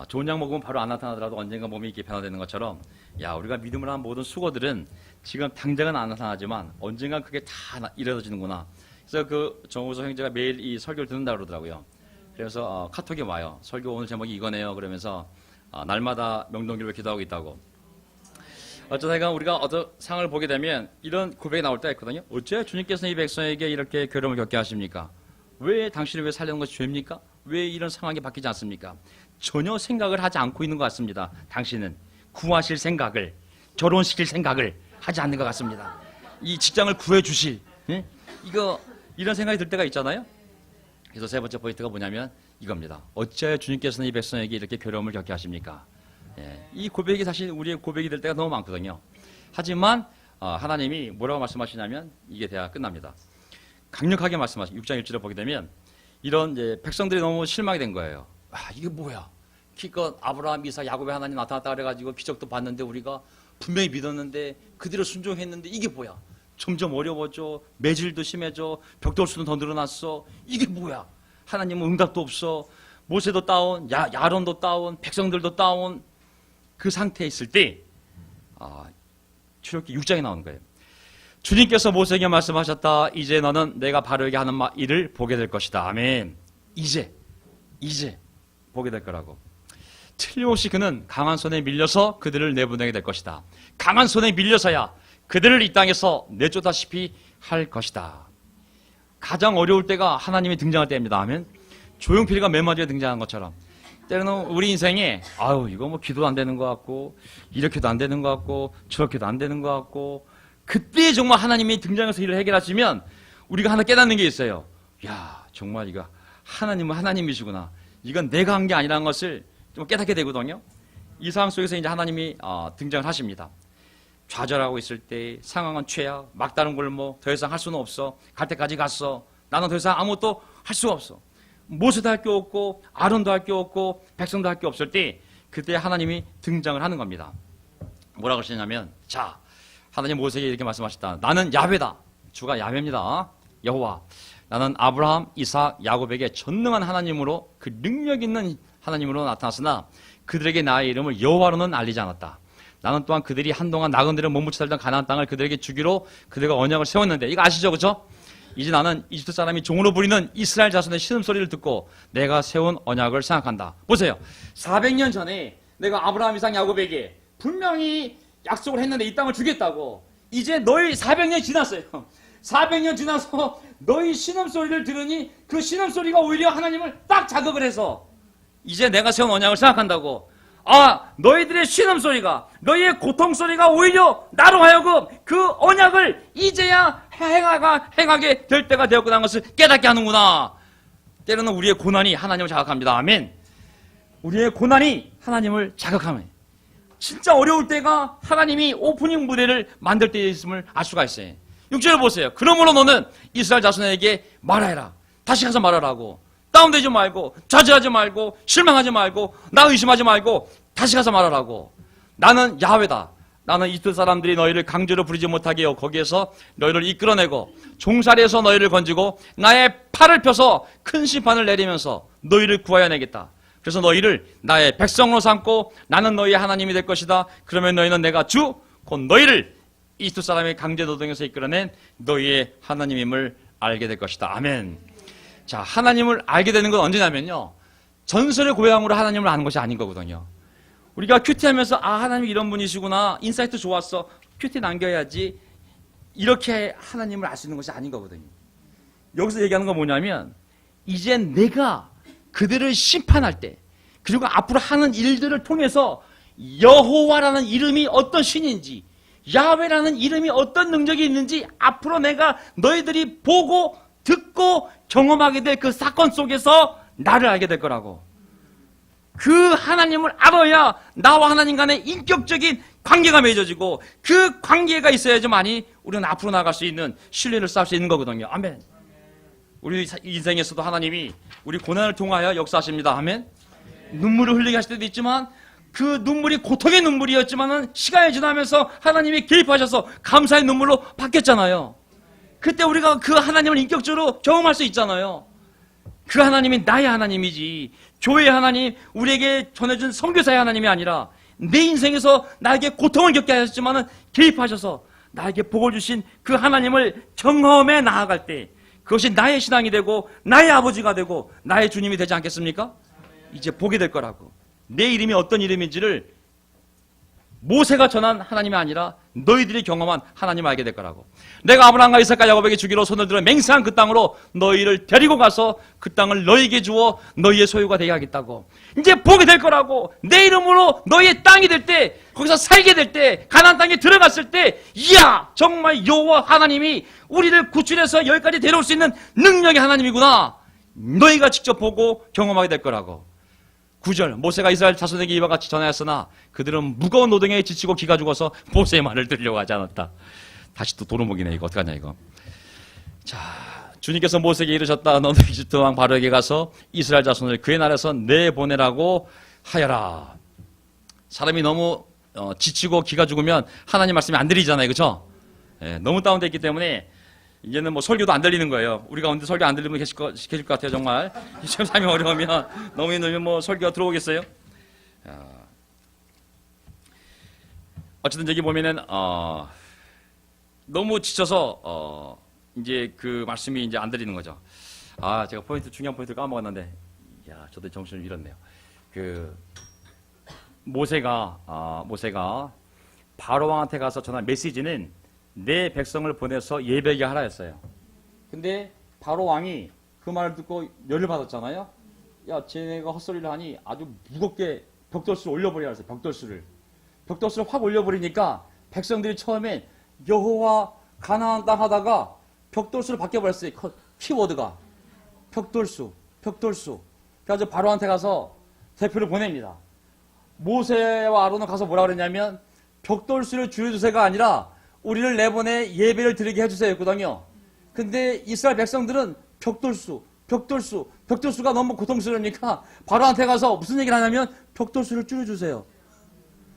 좋은 약 먹으면 바로 안 나타나더라도 언젠가 몸이 이렇게 변화되는 것처럼, 야, 우리가 믿음을 한 모든 수고들은 지금 당장은 안 나타나지만 언젠가 그게 다 이루어지는구나. 그래서 그 정우석 형제가 매일 이 설교를 듣는다고 그러더라고요. 그래서 카톡이 와요. 설교 오늘 제목이 이거네요. 그러면서 날마다 명동기도를 기도하고 있다고. 어쩌다가 우리가 어떤 상황을 보게 되면 이런 고백이 나올 때가 있거든요. 어째 주님께서는 이 백성에게 이렇게 괴로움을 겪게 하십니까? 왜 당신을 왜 살려는 것이 죄입니까? 왜 이런 상황이 바뀌지 않습니까? 전혀 생각을 하지 않고 있는 것 같습니다. 당신은 구하실 생각을, 결혼시킬 생각을 하지 않는 것 같습니다. 이 직장을 구해주실, 이런 생각이 들 때가 있잖아요. 그래서 세 번째 포인트가 뭐냐면 이겁니다. 어찌하여 주님께서는 이 백성에게 이렇게 괴로움을 겪게 하십니까? 이 고백이 사실 우리의 고백이 될 때가 너무 많거든요. 하지만 하나님이 뭐라고 말씀하시냐면 이게 돼야 끝납니다. 강력하게 말씀하시고 6장 1절을 보게 되면 이런 이제 백성들이 너무 실망이 된 거예요. 이게 뭐야? 기껏 아브라함, 이삭, 야곱의 하나님 나타났다 그래가지고 기적도 봤는데 우리가 분명히 믿었는데 그대로 순종했는데 이게 뭐야? 점점 어려워져, 매질도 심해져, 벽돌수는 더 늘어났어. 이게 뭐야? 하나님은 응답도 없어. 모세도 다운, 야론도 다운, 백성들도 다운. 그 상태에 있을 때 출애굽기 6장에 나오는 거예요. 주님께서 모세에게 말씀하셨다. 이제 너는 내가 바로에게 하는 일을 보게 될 것이다. 아멘. 이제 보게 될 거라고. 틀림없이 그는 강한 손에 밀려서 그들을 내보내게 될 것이다. 강한 손에 밀려서야 그들을 이 땅에서 내쫓다시피 할 것이다. 가장 어려울 때가 하나님이 등장할 때입니다. 아멘. 조용필이가 맨 마지막에 등장한 것처럼 때로는 우리 인생에 이거 뭐 기도도 안 되는 것 같고 이렇게도 안 되는 것 같고 저렇게도 안 되는 것 같고, 그때 정말 하나님이 등장해서 일을 해결하시면 우리가 하나 깨닫는 게 있어요. 야, 정말 이거 하나님은 하나님이시구나. 이건 내가 한 게 아니라는 것을 좀 깨닫게 되거든요. 이 상황 속에서 이제 하나님이 등장을 하십니다. 좌절하고 있을 때 상황은 최악, 막다른 골목, 더 이상 할 수는 없어. 갈 때까지 갔어. 나는 더 이상 아무것도 할 수가 없어. 모세도 할 게 없고 아론도 할 게 없고 백성도 할 게 없을 때 그때 하나님이 등장을 하는 겁니다. 뭐라고 하시냐면, 자, 하나님 모세에게 이렇게 말씀하셨다. 나는 야훼다. 주가 야훼입니다. 여호와. 나는 아브라함, 이삭, 야곱에게 전능한 하나님으로 그 능력 있는 하나님으로 나타났으나 그들에게 나의 이름을 여호와로는 알리지 않았다. 나는 또한 그들이 한동안 나그네들을 몸부쳐 살던 가나안 땅을 그들에게 주기로 그들과 언약을 세웠는데 이거 아시죠? 그렇죠? 이제 나는 이집트 사람이 종으로 부리는 이스라엘 자손의 신음소리를 듣고 내가 세운 언약을 생각한다. 보세요. 400년 전에 내가 아브라함, 이삭, 야곱에게 분명히 약속을 했는데 이 땅을 주겠다고. 이제 너희 400년이 지났어요. 400년 지나서 너희 신음소리를 들으니 그 신음소리가 오히려 하나님을 딱 자극을 해서 이제 내가 세운 언약을 생각한다고. 아, 너희들의 신음소리가, 너희의 고통소리가 오히려 나로 하여금 그 언약을 이제야 행하게 될 때가 되었구나 하는 것을 깨닫게 하는구나. 때로는 우리의 고난이 하나님을 자극합니다. 아멘. 우리의 고난이 하나님을 자극하면 진짜 어려울 때가 하나님이 오프닝 무대를 만들 때에 있음을 알 수가 있어요. 6절을 보세요. 그러므로 너는 이스라엘 자손에게 말하라. 다시 가서 말하라고. 다운되지 말고, 좌절하지 말고, 실망하지 말고, 나 의심하지 말고, 다시 가서 말하라고. 나는 야훼다. 나는 이집트 사람들이 너희를 강제로 부리지 못하게 하여 거기에서 너희를 이끌어내고 종살이에서 너희를 건지고 나의 팔을 펴서 큰 심판을 내리면서 너희를 구하여 내겠다. 그래서 너희를 나의 백성으로 삼고 나는 너희의 하나님이 될 것이다. 그러면 너희는 내가 주, 곧 너희를 이집트 사람의 강제 노동에서 이끌어낸 너희의 하나님임을 알게 될 것이다. 아멘. 자, 하나님을 알게 되는 건 언제냐면요, 전설의 고향으로 하나님을 아는 것이 아닌 거거든요. 우리가 큐티하면서 아, 하나님이 이런 분이시구나, 인사이트 좋았어, 큐티 남겨야지, 이렇게 하나님을 알 수 있는 것이 아닌 거거든요. 여기서 얘기하는 건 뭐냐면 이제 내가 그들을 심판할 때, 그리고 앞으로 하는 일들을 통해서 여호와라는 이름이 어떤 신인지, 야훼라는 이름이 어떤 능력이 있는지 앞으로 내가 너희들이 보고 듣고 경험하게 될 그 사건 속에서 나를 알게 될 거라고. 그 하나님을 알아야 나와 하나님 간의 인격적인 관계가 맺어지고 그 관계가 있어야지만이 우리는 앞으로 나갈 수 있는 신뢰를 쌓을 수 있는 거거든요. 아멘. 우리 인생에서도 하나님이 우리 고난을 통하여 역사하십니다. 아멘. 눈물을 흘리게 하실 때도 있지만 그 눈물이 고통의 눈물이었지만은 시간이 지나면서 하나님이 개입하셔서 감사의 눈물로 바뀌었잖아요. 그때 우리가 그 하나님을 인격적으로 경험할 수 있잖아요. 그 하나님이 나의 하나님이지, 교회의 하나님, 우리에게 전해준 선교사의 하나님이 아니라 내 인생에서 나에게 고통을 겪게 하셨지만은 개입하셔서 나에게 복을 주신 그 하나님을 경험해 나아갈 때 그것이 나의 신앙이 되고 나의 아버지가 되고 나의 주님이 되지 않겠습니까? 이제 보게 될 거라고. 내 이름이 어떤 이름인지를 모세가 전한 하나님이 아니라 너희들이 경험한 하나님을 알게 될 거라고. 내가 아브라함과 이삭과 야곱에게 주기로 손을 들어 맹세한 그 땅으로 너희를 데리고 가서 그 땅을 너희에게 주어 너희의 소유가 되게 하겠다고. 이제 보게 될 거라고. 내 이름으로 너희의 땅이 될 때, 거기서 살게 될 때, 가나안 땅에 들어갔을 때, 이야, 정말 여호와 하나님이 우리를 구출해서 여기까지 데려올 수 있는 능력의 하나님이구나. 너희가 직접 보고 경험하게 될 거라고. 9절, 모세가 이스라엘 자손에게 이와 같이 전하였으나 그들은 무거운 노동에 지치고 기가 죽어서 모세의 말을 들으려고 하지 않았다. 다시 또 도루묵이네. 이거 어떡하냐 이거. 자, 주님께서 모세에게 이르셨다. 너는 이집트 왕 바로에게 가서 이스라엘 자손을 그의 나라에서 내보내라고 하여라. 사람이 너무 지치고 기가 죽으면 하나님 말씀이 안 들리잖아요. 그렇죠? 예, 너무 다운되어 있기 때문에 이제는 뭐 설교도 안 들리는 거예요. 우리 가운데 설교 안 들리면 계실 것 같아요. 정말 지금 삶이 어려우면 너무 힘들면 뭐 설교가 들어오겠어요? 어쨌든 여기 보면은 너무 지쳐서 이제 그 말씀이 이제 안 들리는 거죠. 아, 제가 중요한 포인트를 까먹었는데, 야, 저도 정신을 잃었네요. 그 모세가 바로 왕한테 가서 전한 메시지는 내 백성을 보내서 예배하게 하라 했어요. 근데 바로 왕이 그 말을 듣고 열을 받았잖아요. 야, 쟤네가 헛소리를 하니 아주 무겁게 벽돌수를 올려버리라 했어요. 벽돌수를 확 올려버리니까 백성들이 처음에 여호와 가나안 땅 하다가 벽돌수를 바뀌어버렸어요. 키워드가 벽돌수. 그래서 바로한테 가서 대표를 보냅니다. 모세와 아론은 가서 뭐라 그랬냐면 벽돌수를 줄여주세요가 아니라 우리를 내보내 예배를 드리게 해주세요 했거든요. 근데 이스라엘 백성들은 벽돌수가 너무 고통스러우니까 바로한테 가서 무슨 얘기를 하냐면 벽돌수를 줄여주세요.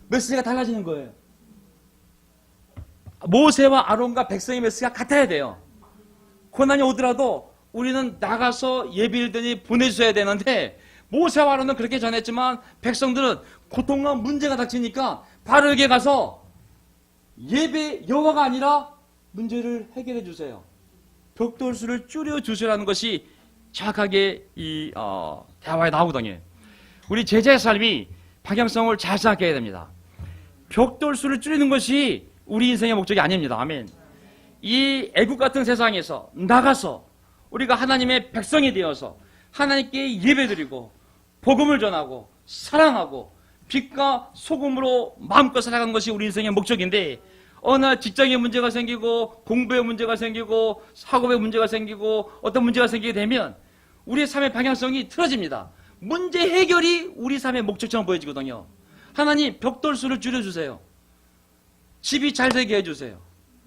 메시지가 달라지는 거예요. 모세와 아론과 백성의 메시지가 같아야 돼요. 고난이 오더라도 우리는 나가서 예비일들이 보내주셔야 되는데 모세와 아론은 그렇게 전했지만 백성들은 고통과 문제가 닥치니까 바로에게 가서 예배 여호와가 아니라 문제를 해결해 주세요. 벽돌수를 줄여 주시라는 것이 정확하게 이 대화에 나오거든요. 우리 제자의 삶이 방향성을 잘 생각해야 됩니다. 벽돌수를 줄이는 것이 우리 인생의 목적이 아닙니다. 아멘. 이 애국 같은 세상에서 나가서 우리가 하나님의 백성이 되어서 하나님께 예배드리고 복음을 전하고 사랑하고 빛과 소금으로 마음껏 살아가는 것이 우리 인생의 목적인데 어느 날 직장에 문제가 생기고 공부에 문제가 생기고 학업에 문제가 생기고 어떤 문제가 생기게 되면 우리의 삶의 방향성이 틀어집니다. 문제 해결이 우리 삶의 목적처럼 보여지거든요. 하나님 벽돌수를 줄여주세요. 집이 잘 되게 해주세요.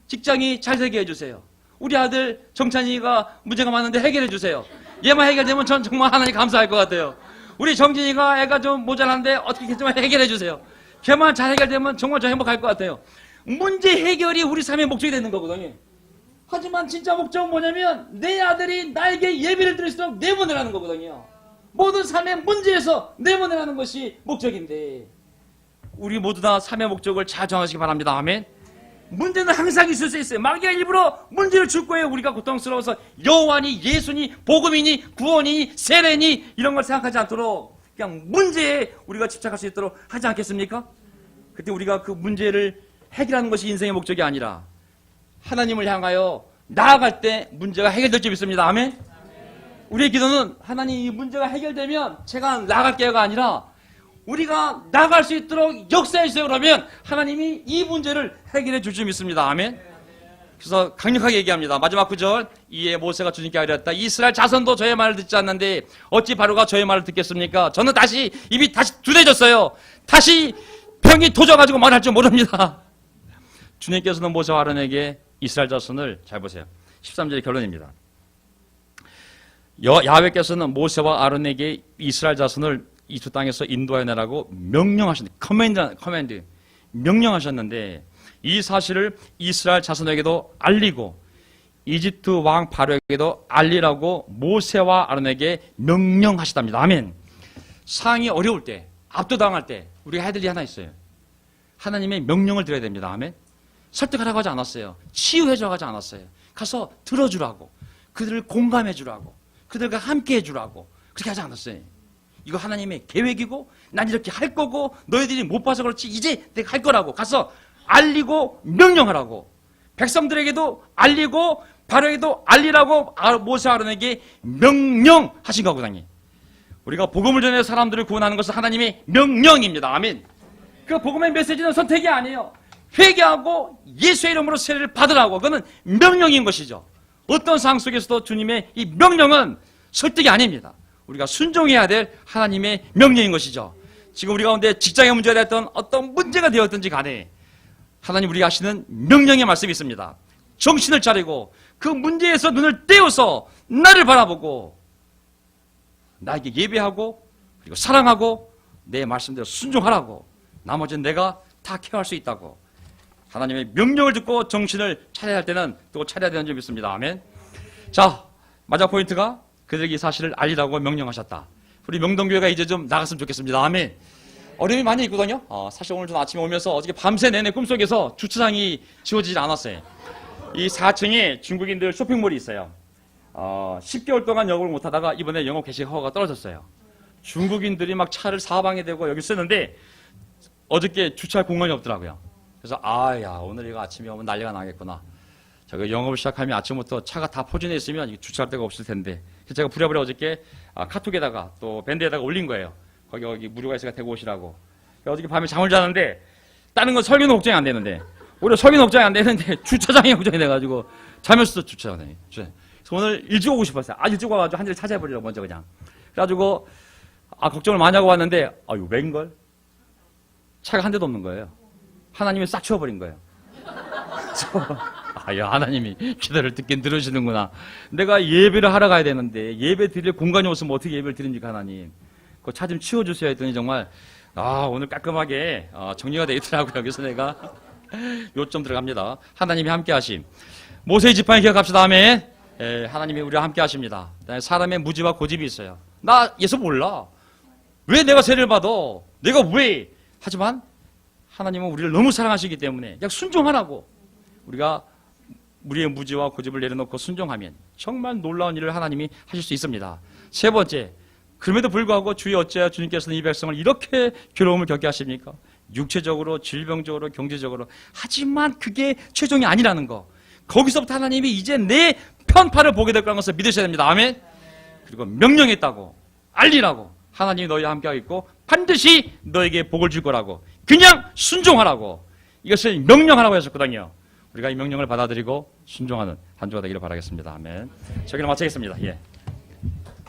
직장이 잘 되게 해주세요. 우리 아들 정찬이가 문제가 많은데 해결해 주세요. 얘만 해결되면 전 정말 하나님 감사할 것 같아요. 우리 정진이가 애가 좀 모자란데 어떻게 했지만 해결해 주세요. 걔만 잘 해결되면 정말 저 행복할 것 같아요. 문제 해결이 우리 삶의 목적이 되는 거거든요. 하지만 진짜 목적은 뭐냐면 내 아들이 나에게 예배를 드릴 수 있도록 내보내라는 거거든요. 모든 삶의 문제에서 내보내라는 것이 목적인데 우리 모두 다 삶의 목적을 잘 정하시기 바랍니다. 아멘. 문제는 항상 있을 수 있어요. 마귀가 일부러 문제를 줄 거예요. 우리가 고통스러워서 여호와니 예수니 복음이니 구원이니 세례니 이런 걸 생각하지 않도록 그냥 문제에 우리가 집착할 수 있도록 하지 않겠습니까? 그때 우리가 그 문제를 해결하는 것이 인생의 목적이 아니라 하나님을 향하여 나아갈 때 문제가 해결될 줄 믿습니다. 아멘. 우리의 기도는 하나님 이 문제가 해결되면 제가 나아갈게요가 아니라 우리가 나갈 수 있도록 역사해 주세요. 그러면 하나님이 이 문제를 해결해 줄 줄 믿습니다. 아멘. 그래서 강력하게 얘기합니다. 마지막 구절 이에 모세가 주님께 아뢰었다. 이스라엘 자손도 저의 말을 듣지 않는데 어찌 바로가 저의 말을 듣겠습니까? 저는 다시 입이 다시 둔해졌어요. 다시 병이 도져가지고 말할 줄 모릅니다. 주님께서는 모세와 아론에게 이스라엘 자손을 잘 보세요. 13절의 결론입니다. 야훼께서는 모세와 아론에게 이스라엘 자손을 이주 땅에서 인도해내라고 명령하셨는데 커맨드 명령하셨는데 이 사실을 이스라엘 자손에게도 알리고 이집트 왕 바로에게도 알리라고 모세와 아론에게 명령하시답니다. 아멘. 상황이 어려울 때 압도당할 때 우리가 해야 될 일이 하나 있어요. 하나님의 명령을 드려야 됩니다. 아멘. 설득하라고 하지 않았어요. 치유해주라고 하지 않았어요. 가서 들어주라고 그들을 공감해주라고 그들과 함께해주라고 그렇게 하지 않았어요. 이거 하나님의 계획이고 난 이렇게 할 거고 너희들이 못 봐서 그렇지 이제 내가 할 거라고 가서 알리고 명령하라고 백성들에게도 알리고 바로에게도 알리라고 모세와 아론에게 명령하신 거거든요. 우리가 복음을 전해 사람들을 구원하는 것은 하나님의 명령입니다. 아멘. 그 복음의 메시지는 선택이 아니에요. 회개하고 예수의 이름으로 세례를 받으라고 그거는 명령인 것이죠. 어떤 상황 속에서도 주님의 이 명령은 설득이 아닙니다. 우리가 순종해야 될 하나님의 명령인 것이죠. 지금 우리 가운데 직장의 문제가 됐던 어떤 문제가 되었든지 간에 하나님 우리가 하시는 명령의 말씀이 있습니다. 정신을 차리고 그 문제에서 눈을 떼어서 나를 바라보고 나에게 예배하고 그리고 사랑하고 내 말씀대로 순종하라고 나머지는 내가 다 케어할 수 있다고 하나님의 명령을 듣고 정신을 차려야 할 때는 또 차려야 되는 줄 믿습니다. 아멘. 자, 마지막 포인트가 그들에게 이 사실을 알리라고 명령하셨다. 우리 명동교회가 이제 좀 나갔으면 좋겠습니다. 아멘. 어려움이 많이 있거든요. 사실 오늘 좀 아침에 오면서 어저께 밤새 내내 꿈속에서 주차장이 지워지질 않았어요. 이 4층에 중국인들 쇼핑몰이 있어요. 10개월 동안 영업을 못하다가 이번에 영업 개시 허가가 떨어졌어요. 중국인들이 막 차를 사방에 대고 여기 쓰는데 어저께 주차할 공간이 없더라고요. 그래서 오늘 이거 아침에 오면 난리가 나겠구나. 저거 영업을 시작하면 아침부터 차가 다 포진해 있으면 주차할 데가 없을 텐데. 그래서 제가 부랴부랴 어저께 카톡에다가 또 밴드에다가 올린 거예요. 거기 무료가 있으니까 대고 오시라고. 어저께 밤에 잠을 자는데 다른 건 설교는 걱정이 안 되는데 오히려 설교는 걱정이 안 되는데 주차장이 걱정이 돼가지고 자면서도 주차장에. 그래서 오늘 일찍 오고 싶었어요. 일찍 와가지고 한 자리 찾아버리려고 먼저 그냥. 그래가지고 걱정을 많이 하고 왔는데 이거 웬걸? 차가 한 대도 없는 거예요. 하나님이 싹 치워버린 거예요. 야, 하나님이 기도를 듣긴 들으시는구나. 내가 예배를 하러 가야 되는데 예배 드릴 공간이 없으면 어떻게 예배를 드립니까 하나님. 그 차 좀 치워주세요 했더니 정말 오늘 깔끔하게 정리가 되어 있더라고요. 그래서 내가 요점 들어갑니다. 하나님이 함께 하심. 모세의 지팡이 기억합시다. 아멘. 하나님이 우리와 함께 하십니다. 사람의 무지와 고집이 있어요. 나 예수 몰라. 왜 내가 세례를 받아? 내가 왜? 하지만 하나님은 우리를 너무 사랑하시기 때문에 그냥 순종하라고. 우리가 우리의 무지와 고집을 내려놓고 순종하면 정말 놀라운 일을 하나님이 하실 수 있습니다. 세 번째, 그럼에도 불구하고 주여 어찌하여 주님께서는 이 백성을 이렇게 괴로움을 겪게 하십니까? 육체적으로, 질병적으로, 경제적으로. 하지만 그게 최종이 아니라는 거. 거기서부터 하나님이 이제 내 편파를 보게 될 거라는 것을 믿으셔야 됩니다. 아멘. 그리고 명령했다고, 알리라고. 하나님이 너희와 함께하고 반드시 너에게 복을 줄 거라고. 그냥 순종하라고. 이것을 명령하라고 하셨거든요. 우리가 이 명령을 받아들이고 순종하는 한 주가 되기를 바라겠습니다. 아멘. 저기는 마치겠습니다. 예.